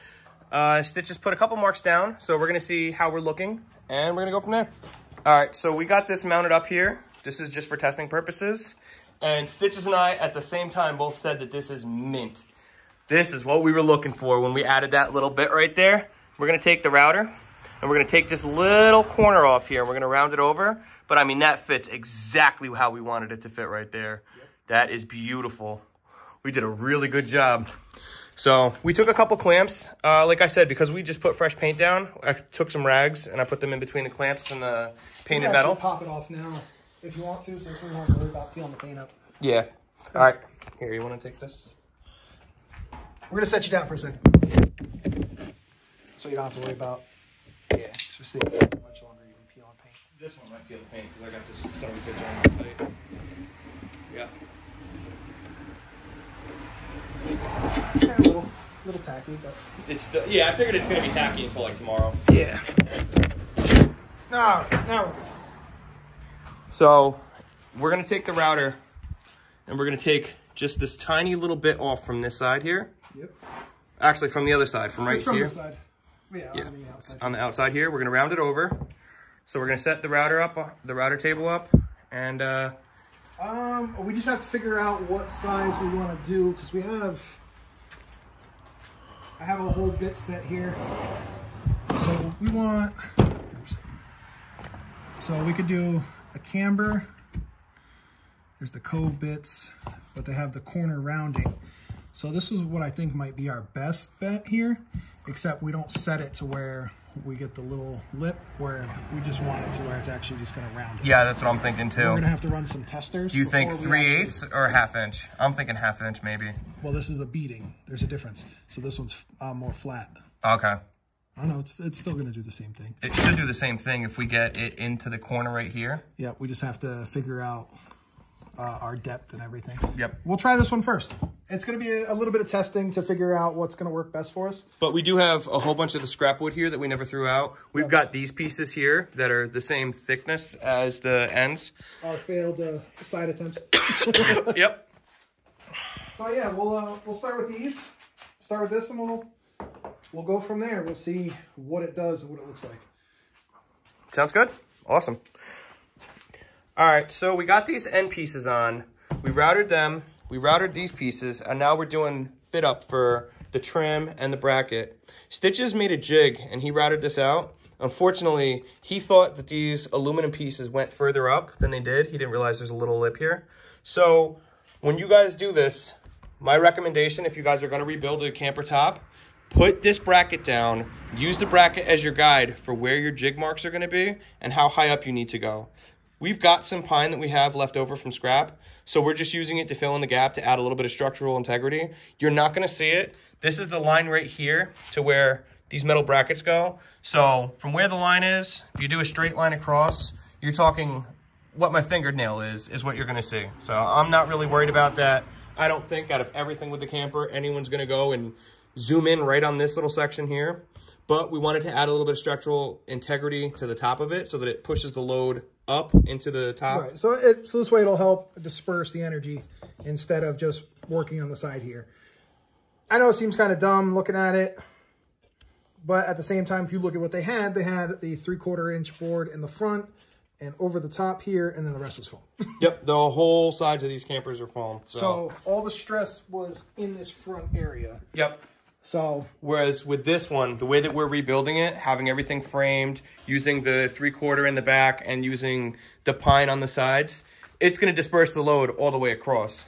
Stitch just put a couple marks down, so we're gonna see how we're looking, and we're gonna go from there. All right, so we got this mounted up here. This is just for testing purposes. And Stitches and I, at the same time, both said that this is mint. This is what we were looking for when we added that little bit right there. We're gonna take the router, and we're gonna take this little corner off here, and we're gonna round it over. But I mean, that fits exactly how we wanted it to fit right there. Yep. That is beautiful. We did a really good job. So we took a couple clamps. Like I said, because we just put fresh paint down, I took some rags and I put them in between the clamps and the painted metal. Pop it off now if you want to, since we don't have to worry about peeling the paint up. Yeah. All right. Here, you want to take this? We're going to set you down for a second. So you don't have to worry about, so stay much longer you can peel on paint. This one might peel the paint because I got this 70 pitch on my plate. Yeah. Yeah, a little tacky, but it's still, yeah. I figured it's gonna be tacky until like tomorrow. Yeah. Now we're good. So we're gonna take the router, and we're gonna take just this tiny little bit off from this side here. Yep. Actually, from the other side, from right it's from here. This side. Yeah. On the outside. On the outside here, we're gonna round it over. So we're gonna set the router up, the router table up, and we just have to figure out what size we want to do, because I have a whole bit set here. So we want, so we could do a camber. There's the cove bits, but they have the corner rounding. So this is what I think might be our best bet here, except we don't set it to where we get the little lip, where we just want it to where it's actually just going to round it. Yeah, that's what I'm thinking too. We're going to have to run some testers. Do you think 3/8 or 1/2 inch? I'm thinking 1/2 inch maybe. Well, this is a beading. There's a difference. So this one's more flat. Okay. I don't know. It's still going to do the same thing. It should do the same thing if we get it into the corner right here. Yeah, we just have to figure out our depth and everything. Yep. We'll try this one first. It's going to be a little bit of testing to figure out what's going to work best for us. But we do have a whole bunch of the scrap wood here that we never threw out. We've got these pieces here that are the same thickness as the ends. Our failed side attempts. Yep. So yeah, we'll start with these. Start with this, and we'll go from there. We'll see what it does and what it looks like. Sounds good. Awesome. All right, so we got these end pieces on. We routed them. We routed these pieces, and now we're doing fit up for the trim and the bracket. Stitches made a jig, and he routed this out. Unfortunately, he thought that these aluminum pieces went further up than they did. He didn't realize there's a little lip here. So when you guys do this, my recommendation, if you guys are going to rebuild a camper top, put this bracket down. Use the bracket as your guide for where your jig marks are going to be and how high up you need to go. we've got some pine that we have left over from scrap. So we're just using it to fill in the gap to add a little bit of structural integrity. You're not going to see it. This is the line right here to where these metal brackets go. So from where the line is, if you do a straight line across, you're talking what my fingernail is what you're going to see. So I'm not really worried about that. I don't think out of everything with the camper, anyone's going to go and zoom in right on this little section here. But we wanted to add a little bit of structural integrity to the top of it so that it pushes the load up into the top. Right. So this way it'll help disperse the energy instead of just working on the side here. I know it seems kind of dumb looking at it, but at the same time, if you look at what they had the 3/4 inch board in the front and over the top here, and then the rest is foam. Yep, the whole sides of these campers are foam. So all the stress was in this front area. Yep. So whereas with this one, the way that we're rebuilding it, having everything framed, using the 3/4 in the back and using the pine on the sides, it's going to disperse the load all the way across.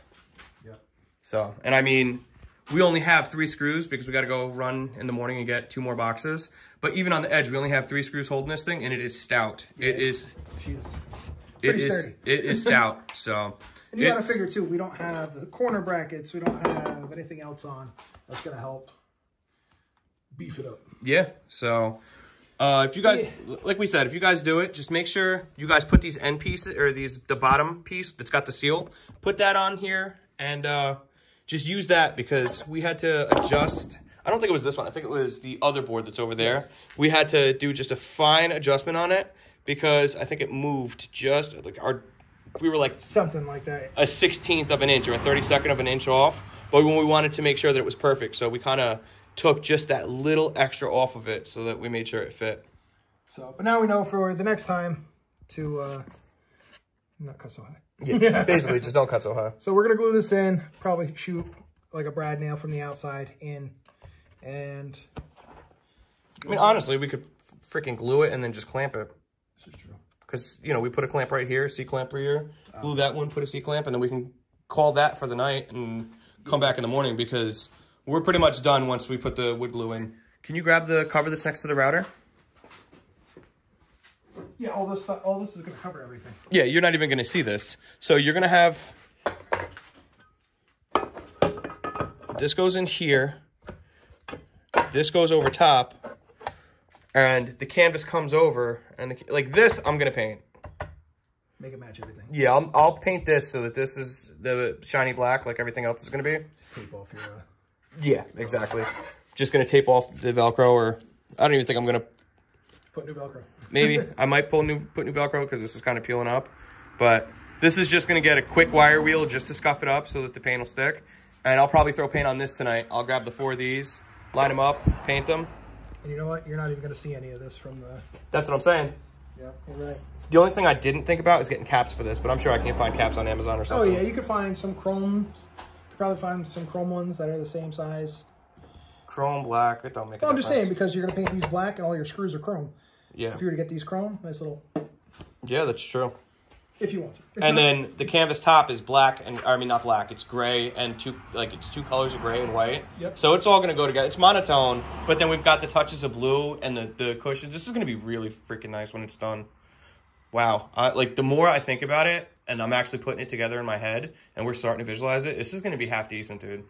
Yep. So, and I mean, we only have 3 screws because we got to go run in the morning and get 2 more boxes. But even on the edge, we only have 3 screws holding this thing, and it is stout. Yeah, it is. She is. It is stout. So. And you got to figure too, we don't have the corner brackets. We don't have anything else on that's going to help beef it up. Yeah. So, if you guys, like we said, if you guys do it, just make sure you guys put these end pieces or the bottom piece that's got the seal, put that on here and just use that because we had to adjust. I don't think it was this one. I think it was the other board that's over there. We had to do just a fine adjustment on it because I think it moved just like we were like something like that, a 1/16 of an inch or a 32nd of an inch off. But when we wanted to make sure that it was perfect, so we kind of took just that little extra off of it so that we made sure it fit. So, but now we know for the next time to not cut so high. Yeah, basically just don't cut so high. So we're gonna glue this in, probably shoot like a brad nail from the outside in, and I mean honestly we could freaking glue it and then just clamp it. This is true. Because you know we put a clamp right here, C clamp right here, glue that one, put a C clamp, and then we can call that for the night and come back in the morning because we're pretty much done once we put the wood glue in. Can you grab the cover that's next to the router? Yeah, all this stuff, all this is going to cover everything. Yeah, you're not even going to see this. So you're going to have, this goes in here, this goes over top, and the canvas comes over, and like this, I'm going to paint. Make it match everything. Yeah, I'll paint this so that this is the shiny black like everything else is going to be. Just tape off your... Yeah, exactly. Just going to tape off the Velcro, or I don't even think I'm going to... Put new Velcro. Maybe. I might put new Velcro because this is kind of peeling up. But this is just going to get a quick wire wheel just to scuff it up so that the paint will stick. And I'll probably throw paint on this tonight. I'll grab the 4 of these, line them up, paint them. And you know what? You're not even going to see any of this from the... That's what I'm saying. Yeah, you're right. The only thing I didn't think about is getting caps for this, but I'm sure I can find caps on Amazon or something. Oh, yeah, you could find some chrome. You could probably find some chrome ones that are the same size. Chrome, black, it don't make a difference. I'm just saying, because you're going to paint these black and all your screws are chrome. Yeah. If you were to get these chrome, nice little... Yeah, that's true. If you want to. And then the canvas top is black, and I mean, not black, it's gray, and it's 2 colors of gray and white. Yep. So it's all going to go together. It's monotone, but then we've got the touches of blue and the cushions. This is going to be really freaking nice when it's done. Wow. Like, the more I think about it, and I'm actually putting it together in my head, and we're starting to visualize it, this is going to be half decent, dude.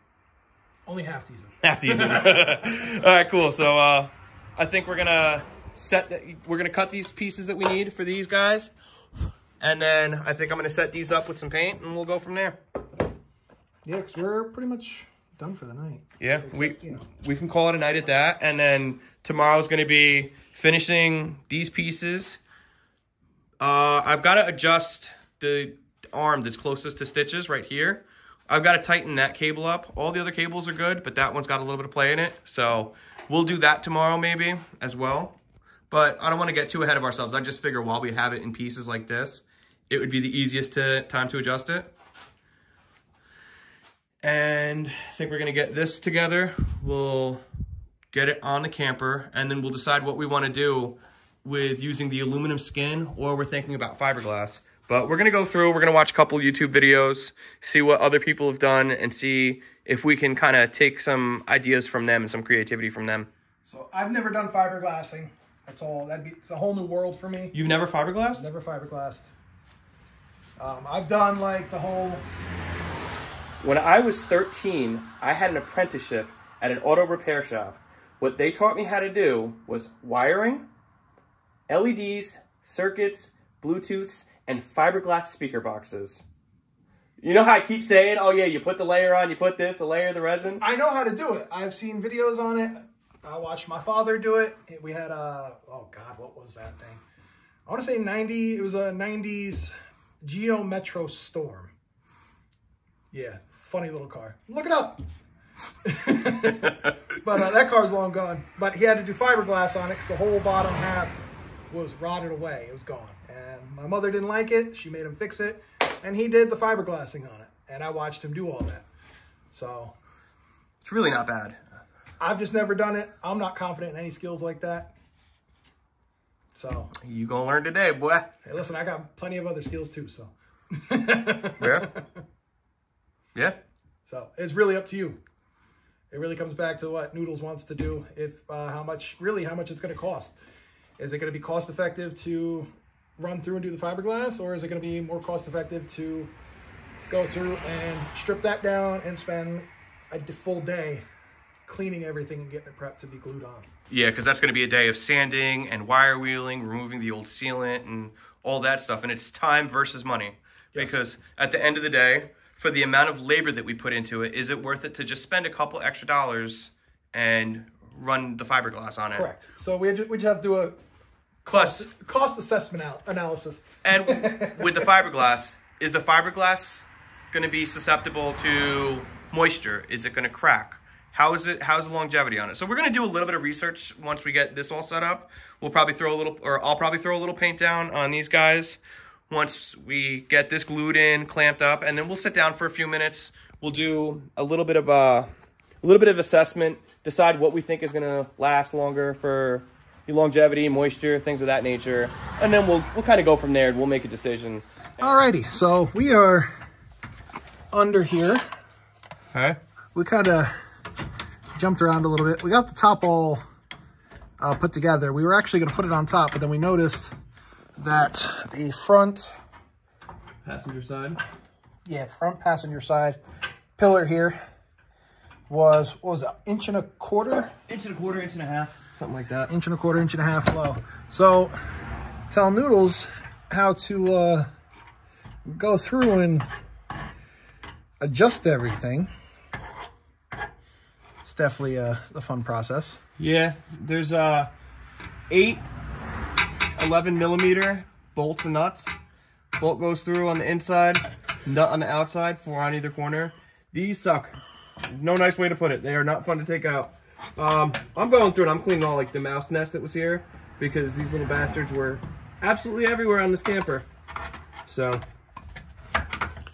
Only half decent. Half decent. All right, cool. So I think we're going to cut these pieces that we need for these guys. And then I think I'm going to set these up with some paint, and we'll go from there. Yeah, because we're pretty much done for the night. Yeah, we can call it a night at that. And then tomorrow's going to be finishing these pieces. I've got to adjust the arm that's closest to stitches right here. I've got to tighten that cable up. All the other cables are good, but that one's got a little bit of play in it. So we'll do that tomorrow maybe as well. But I don't want to get too ahead of ourselves. I just figure while we have it in pieces like this, it would be the easiest time to adjust it. And I think we're going to get this together. We'll get it on the camper, and then we'll decide what we want to do with using the aluminum skin, or we're thinking about fiberglass. But we're going to go through, we're going to watch a couple YouTube videos, see what other people have done, and see if we can kind of take some ideas from them and some creativity from them. So I've never done fiberglassing. That's all. It's a whole new world for me. You've never fiberglassed? Never fiberglassed. I've done like the whole... When I was 13, I had an apprenticeship at an auto repair shop. What they taught me how to do was wiring, LEDs, circuits, Bluetooths, and fiberglass speaker boxes. You know how I keep saying, oh yeah, you put the layer on, you put this, the layer, the resin? I know how to do it. I've seen videos on it. I watched my father do it. We had a, oh God, what was that thing? I want to say it was a 90s Geo Metro Storm. Yeah, funny little car. Look it up. But that car's long gone. But he had to do fiberglass on it because the whole bottom half was rotted away. It was gone. And my mother didn't like it. She made him fix it. And he did the fiberglassing on it. And I watched him do all that. So It's really not bad. I've just never done it. I'm not confident in any skills like that. So You gonna learn today, boy. hey, listen, I got plenty of other skills too. So Yeah. Yeah. So it's really up to you. It really comes back to what Noodles wants to do. If how much it's going to cost. Is it going to be cost effective to run through and do the fiberglass, or is it going to be more cost effective to go through and strip that down and spend a full day cleaning everything and getting it prepped to be glued on? Yeah, because that's going to be a day of sanding and wire wheeling, removing the old sealant and all that stuff. And it's time versus money. Yes. Because at the end of the day, for the amount of labor that we put into it, is it worth it to just spend a couple extra dollars and run the fiberglass on it? Correct. So we just have to do a cost assessment analysis. And with the fiberglass, is the fiberglass going to be susceptible to moisture? Is it going to crack? How's the longevity on it? So we're going to do a little bit of research once we get this all set up. We'll probably throw a little, or I'll probably throw a little paint down on these guys once we get this glued in, clamped up, and then we'll sit down for a few minutes. We'll do a little bit of assessment, decide what we think is going to last longer for longevity, moisture, things of that nature, and then we'll kind of go from there and we'll make a decision. Alrighty, so we are under here. Okay. We kind of jumped around a little bit. We got the top all put together. We were actually going to put it on top, but then we noticed that the front passenger side, front passenger side pillar here was, what was it, inch and a quarter, inch and a half, something like that. Inch and a quarter, inch and a half low. So tell Noodles how to go through and adjust everything. It's definitely a fun process. Yeah, there's 8 11mm bolts and nuts. Bolt goes through on the inside, nut on the outside, 4 on either corner. These suck. No nice way to put it. They are not fun to take out. I'm going through and I'm cleaning all like the mouse nest that was here because these little bastards were absolutely everywhere on this camper. So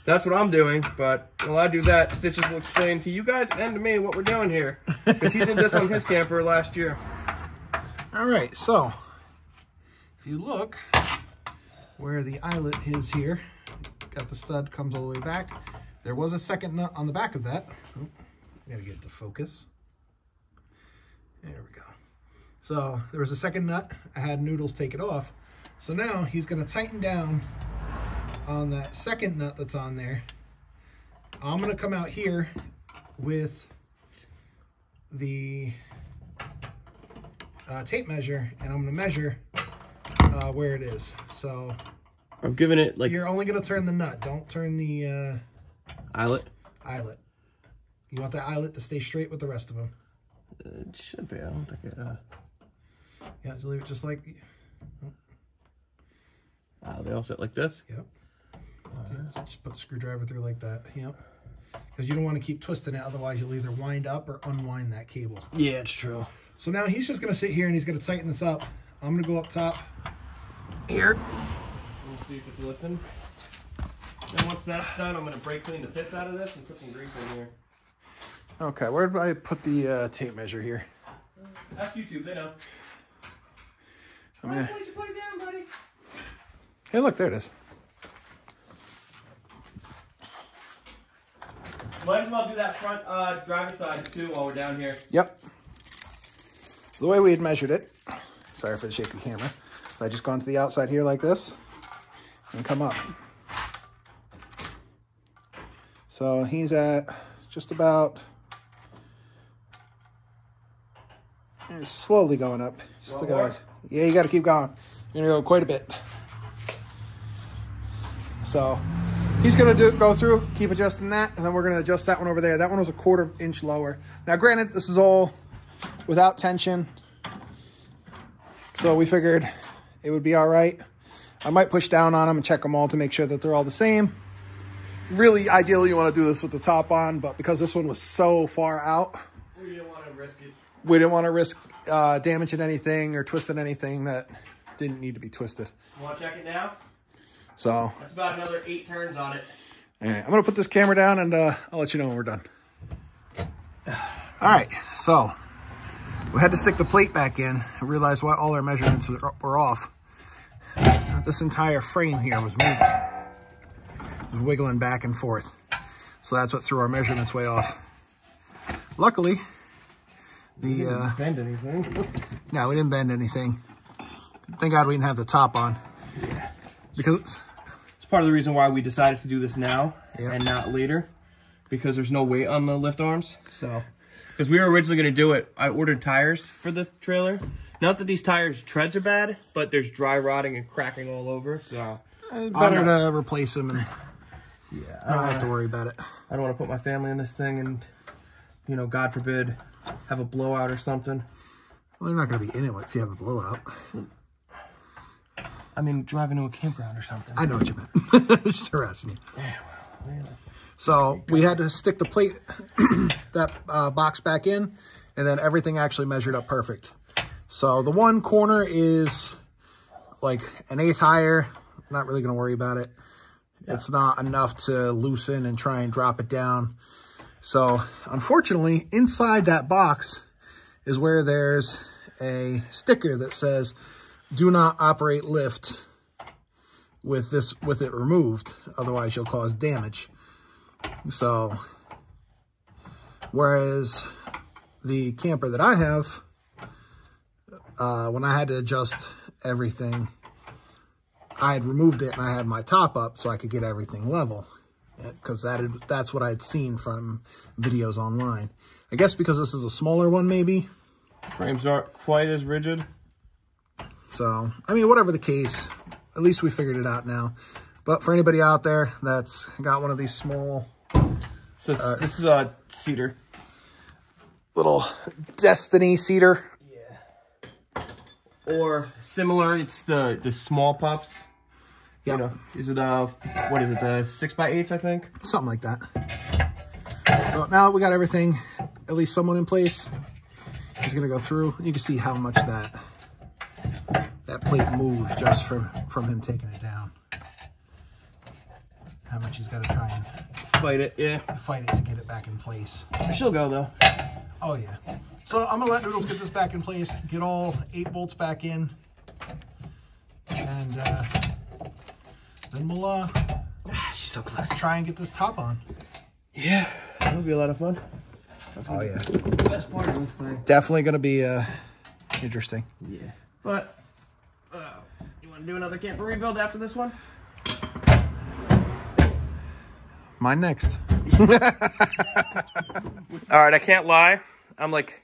that's what I'm doing, but while I do that, Stitches will explain to you guys and to me what we're doing here because he did this on his camper last year. All right, so if you look where the eyelet is here, got the stud, comes all the way back. There was a second nut on the back of that. Oh, I gotta get it to focus. There we go. So there was a second nut. I had Noodles take it off. So now he's gonna tighten down on that second nut that's on there. I'm gonna come out here with the tape measure, and I'm gonna measure where it is. So I'm giving it like, you're only gonna turn the nut. Don't turn the eyelet. You want that eyelet to stay straight with the rest of them. It should be. I don't think it. Yeah, just leave it just like. They all sit like this. Yep. Just put the screwdriver through like that. Yep. Because you don't want to keep twisting it, otherwise you'll either wind up or unwind that cable. Yeah, it's true. So now he's just gonna sit here and he's gonna tighten this up. I'm gonna go up top here. Let's see if it's lifting. And once that's done, I'm gonna brake clean the piss out of this and put some grease in here. Okay, where did I put the tape measure here? Ask YouTube, they know. Why'd you put it down, buddy? Hey, look, there it is. Might as well do that front driver's side too while we're down here. Yep. So the way we had measured it, sorry for the shaky camera, so I just gone to the outside here like this and come up. So he's at just about, it's slowly going up. Just look at that. Yeah, you got to keep going. You're going to go quite a bit. So he's going to go through, keep adjusting that, and then we're going to adjust that one over there. That one was a 1/4 inch lower. Now, granted, this is all without tension, so we figured it would be all right. I might push down on them and check them all to make sure that they're all the same. Really, ideally, you want to do this with the top on, but because this one was so far out, we didn't want to risk it. We didn't want to risk damaging anything or twisting anything that didn't need to be twisted. You want to check it now? So that's about another 8 turns on it. All right, I'm going to put this camera down, and I'll let you know when we're done. All right, so we had to stick the plate back in and realize why all our measurements were off. This entire frame here was moving. It was wiggling back and forth. So that's what threw our measurements way off. Luckily, we didn't bend anything. No, we didn't bend anything. Thank God we didn't have the top on. Yeah. Because it's part of the reason why we decided to do this now and not later. Because there's no weight on the lift arms. So, because we were originally going to do it, I ordered tires for the trailer. Not that these tires' treads are bad, but there's dry rotting and cracking all over. So it's better to replace them and not have to worry about it. I don't want to put my family in this thing and, you know, God forbid, have a blowout or something. Well, they're not going to be in it if you have a blowout. I mean, driving to a campground or something. I know what you meant. Just harassing you. Yeah, well, yeah. So we had to stick the plate, that box back in, and then everything actually measured up perfect. So the one corner is like 1/8 higher. I'm not really going to worry about it. Yeah. It's not enough to loosen and try and drop it down. So unfortunately, inside that box is where there's a sticker that says, "Do not operate lift with it removed, otherwise you'll cause damage." So, whereas the camper that I have, when I had to adjust everything, I had removed it and I had my top up so I could get everything level, because that's what I'd seen from videos online. I guess because this is a smaller one, maybe. Frames aren't quite as rigid. So, I mean, whatever the case, at least we figured it out now. But for anybody out there that's got one of these small... So this is a Cedar. Little Destiny Cedar. Yeah. Or similar, it's the small pups. Yeah. You know, is it what is it, 6x8s, I think? Something like that. So now that we got everything, at least somewhat in place, he's going to go through. You can see how much that plate moves just from him taking it down. How much he's got to try and fight it to get it back in place. She'll go though. Oh yeah. So I'm gonna let Noodles get this back in place, get all 8 bolts back in, and then we'll she's so close. Try and get this top on. Yeah, that'll be a lot of fun. Oh yeah. The best part of this thing. Definitely gonna be interesting. Yeah. But you want to do another camper rebuild after this one? Mine next. All right, I can't lie. I'm like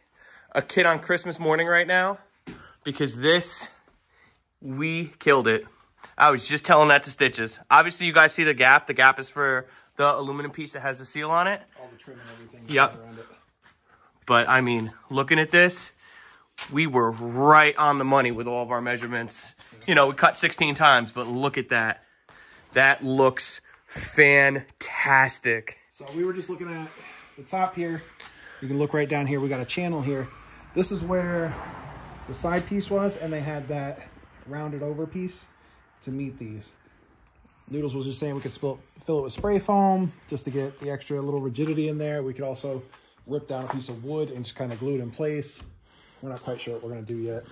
a kid on Christmas morning right now because we killed it. I was just telling that to Stitches. Obviously, you guys see the gap. The gap is for the aluminum piece that has the seal on it. All the trim and everything. Yep. Around it. But, I mean, looking at this, we were right on the money with all of our measurements. You know, we cut 16 times, but look at that. That looks fantastic. So we were just looking at the top here. You can look right down here. We got a channel here. This is where the side piece was, and they had that rounded over piece to meet these. Noodles was just saying we could fill it with spray foam just to get the extra little rigidity in there. We could also rip down a piece of wood and just kind of glue it in place. We're not quite sure what we're going to do yet.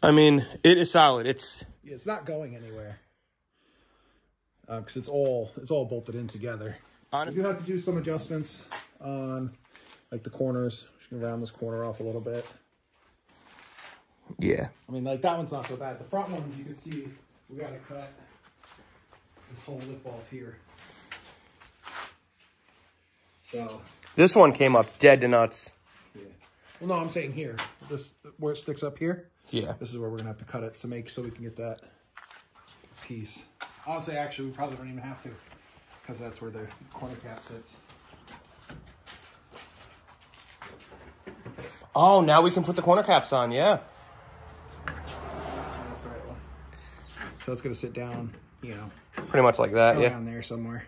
I mean, it is solid. It's not going anywhere because it's all bolted in together. Honestly, you have to do some adjustments on like the corners. Just gonna round this corner off a little bit. Yeah. I mean, like that one's not so bad. The front one, you can see we got to cut this whole lip off here. So this one came up dead to nuts. yeah. Well, no, I'm saying here, this where it sticks up here. Yeah. This is where we're gonna have to cut it to make so we can get that piece. Honestly, actually, we probably don't even have to, because that's where the corner cap sits. Oh, now we can put the corner caps on. Yeah. That's the right one. So it's gonna sit down, you know, Pretty much like that. Yeah. around there somewhere.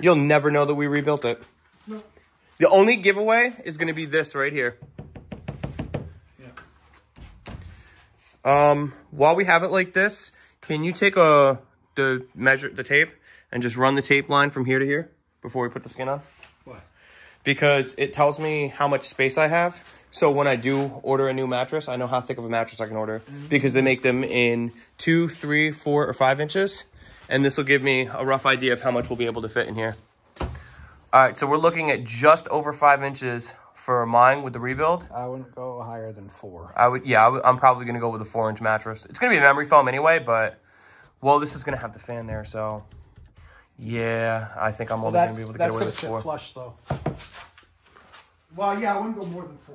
You'll never know that we rebuilt it. No. The only giveaway is going to be this right here. Yeah. While we have it like this, can you take the tape and just run the tape line from here to here before we put the skin on? Why? Because it tells me how much space I have. So when I do order a new mattress, I know how thick of a mattress I can order, because they make them in 2, 3, 4, or 5 inches. And this will give me a rough idea of how much we'll be able to fit in here. All right, so we're looking at just over 5 inches for mine with the rebuild. I wouldn't go higher than 4. I'm probably going to go with a 4-inch mattress. It's going to be a memory foam anyway, but, well, this is going to have the fan there, so, yeah, I think I'm only going to be able to get away with 4. That's going to sit flush, though. Well, yeah, I wouldn't go more than 4.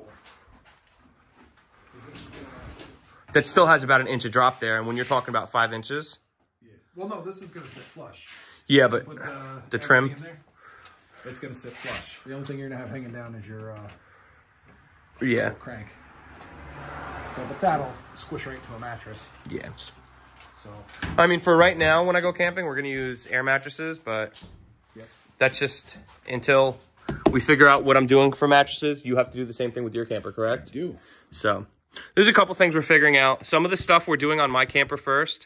That still has about an inch of drop there, and when you're talking about 5 inches... Well, no, this is going to sit flush. Yeah, but Put the trim, in there, it's going to sit flush. The only thing you're going to have hanging down is your crank. So, but that'll squish right to a mattress. Yeah. So, I mean, for right now, when I go camping, we're going to use air mattresses, but that's just until we figure out what I'm doing for mattresses. You have to do the same thing with your camper, correct? I do. So, there's a couple things we're figuring out. Some of the stuff we're doing on my camper first.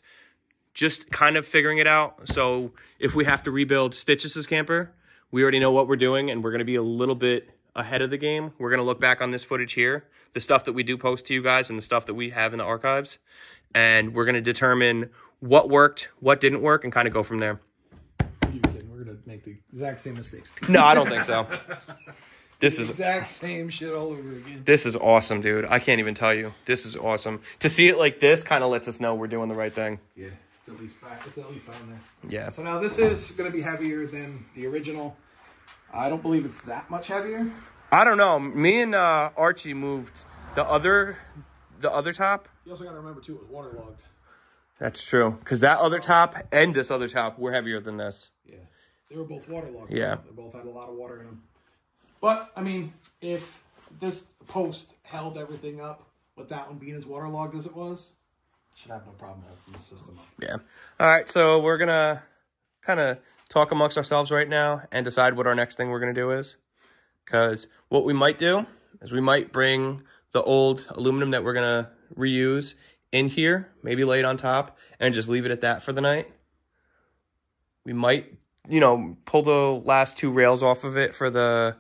Just kind of figuring it out. So if we have to rebuild Stitch's camper, we already know what we're doing, and we're going to be a little bit ahead of the game. We're going to look back on this footage here, the stuff that we do post to you guys and the stuff that we have in the archives, and we're going to determine what worked, what didn't work, and kind of go from there. You're kidding. We're going to make the exact same mistakes. No, I don't think so. This is exact same shit all over again. This is awesome, dude. I can't even tell you. This is awesome. To see it like this kind of lets us know we're doing the right thing. Yeah. It's at least back. It's at least on there. Yeah. So now this is going to be heavier than the original. I don't believe it's that much heavier. I don't know. Me and Archie moved the other top. You also got to remember too, it was waterlogged. That's true, because that other top and this other top were heavier than this. Yeah, they were both waterlogged. Yeah. They both had a lot of water in them. But I mean, if this post held everything up with that one being as waterlogged as it was, should have no problem holding the system up. Yeah. All right, so we're going to kind of talk amongst ourselves right now and decide what our next thing we're going to do is. Because what we might do is we might bring the old aluminum that we're going to reuse in here, maybe lay it on top, and just leave it at that for the night. We might, pull the last 2 rails off of it for the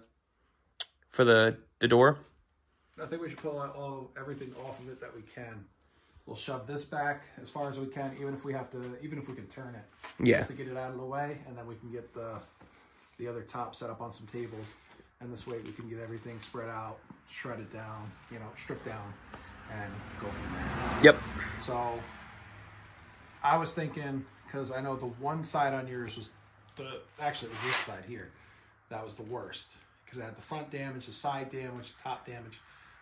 door. I think we should pull everything off of it that we can. We'll shove this back as far as we can, even if we can turn it. Yeah. Just to get it out of the way, and then we can get the other top set up on some tables. And this way we can get everything spread out, shredded down, stripped down, and go from there. Yep. So I was thinking, because I know the one side on yours was actually it was this side here. That was the worst. Because it had the front damage, the side damage, the top damage.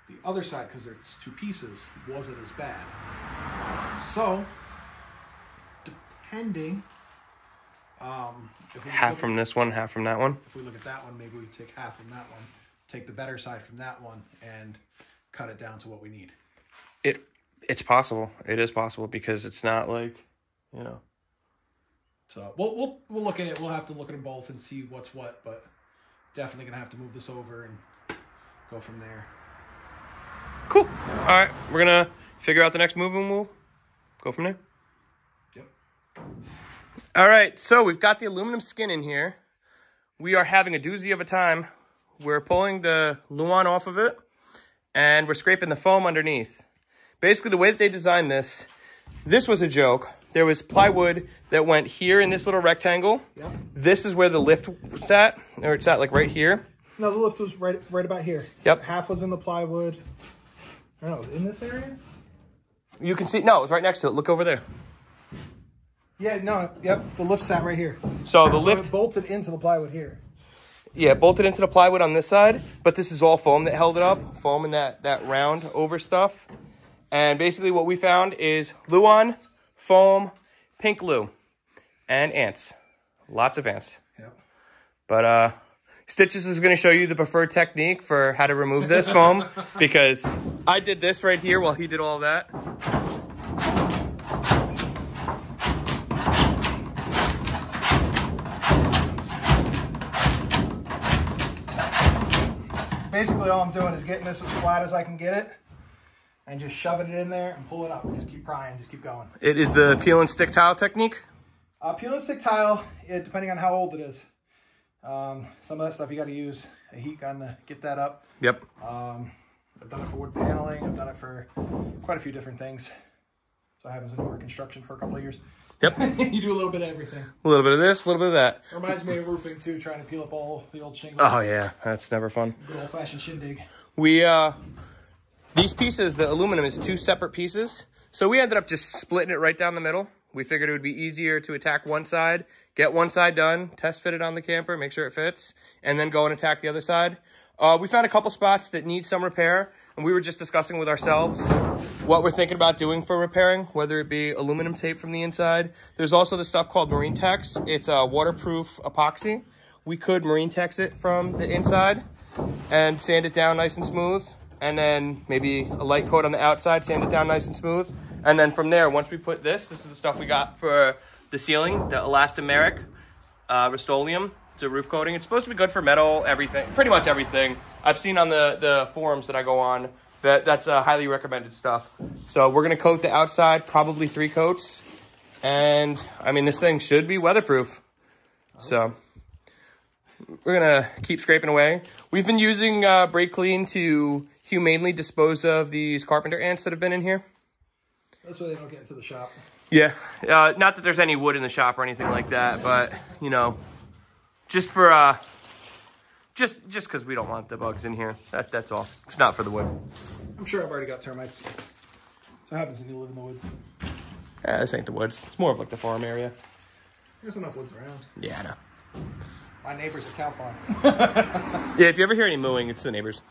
The other side, because there's 2 pieces, wasn't as bad. So, depending, if we half from this one, half from that one. If we look at that one, maybe we take half from that one, take the better side from that one, and cut it down to what we need. It's possible. It is possible, because it's not like, So we'll look at it. We'll have to look at them both and see what's what, but definitely gonna have to move this over and go from there. Cool. All right, we're going to figure out the next move and we'll go from there. Yep. All right, so we've got the aluminum skin in here. We are having a doozy of a time. We're pulling the Luan off of it, and we're scraping the foam underneath. Basically, the way that they designed this was a joke. There was plywood that went here in this little rectangle. Yep. This is where the lift sat, or it's at like right here. No, the lift was right about here. Yep. Half was in the plywood. I don't know, in this area? You can see, no, it was right next to it. Look over there. Yeah, no, yep, the lift sat right here. So the lift it bolted into the plywood here. Yeah, bolted into the plywood on this side, but this is all foam that held it up. Foam and that round over stuff. And basically what we found is Luan, foam, pink glue, and ants. Lots of ants. Yep. But Stitches is going to show you the preferred technique for how to remove this foam, because I did this right here while he did all that. Basically, all I'm doing is getting this as flat as I can get it and just shoving it in there and pull it up. Just keep prying, just keep going. It is the peel and stick tile technique? Peel and stick tile, depending on how old it is. Some of that stuff you got to use a heat gun to get that up. Yep. I've done it for wood paneling. I've done it for quite a few different things. So I haven't been doing construction for a couple of years. Yep. You do a little bit of everything. A little bit of this, a little bit of that. Reminds me of roofing too, trying to peel up all the old shingles. Oh yeah, that's never fun. Good old fashioned shindig. We these pieces, the aluminum is 2 separate pieces. So we ended up just splitting it right down the middle. We figured it would be easier to attack one side, get one side done, test fit it on the camper, make sure it fits, and then go and attack the other side. We found a couple spots that need some repair, and we were just discussing with ourselves what we're thinking about doing for repairing, whether it be aluminum tape from the inside. There's also this stuff called Marine Tex. It's a waterproof epoxy. We could Marine Tex it from the inside and sand it down nice and smooth, and then maybe a light coat on the outside, sand it down nice and smooth. And then from there, once we put this is the stuff we got for the ceiling, the elastomeric Rust-Oleum. It's a roof coating. It's supposed to be good for metal, everything, pretty much everything. I've seen on the forums that I go on that's highly recommended stuff. So we're going to coat the outside, probably 3 coats. And, I mean, this thing should be weatherproof. So we're going to keep scraping away. We've been using Brake Clean to humanely dispose of these carpenter ants that have been in here. That's why they don't get into the shop. Yeah. Not that there's any wood in the shop or anything like that, but, you know, just for, just because we don't want the bugs in here. That's all. It's not for the wood. I'm sure I've already got termites. So what happens when you live in the woods? This ain't the woods. It's more of like the farm area. There's enough woods around. Yeah, I know. My neighbor's a cow farm. Yeah, if you ever hear any mooing, it's the neighbors.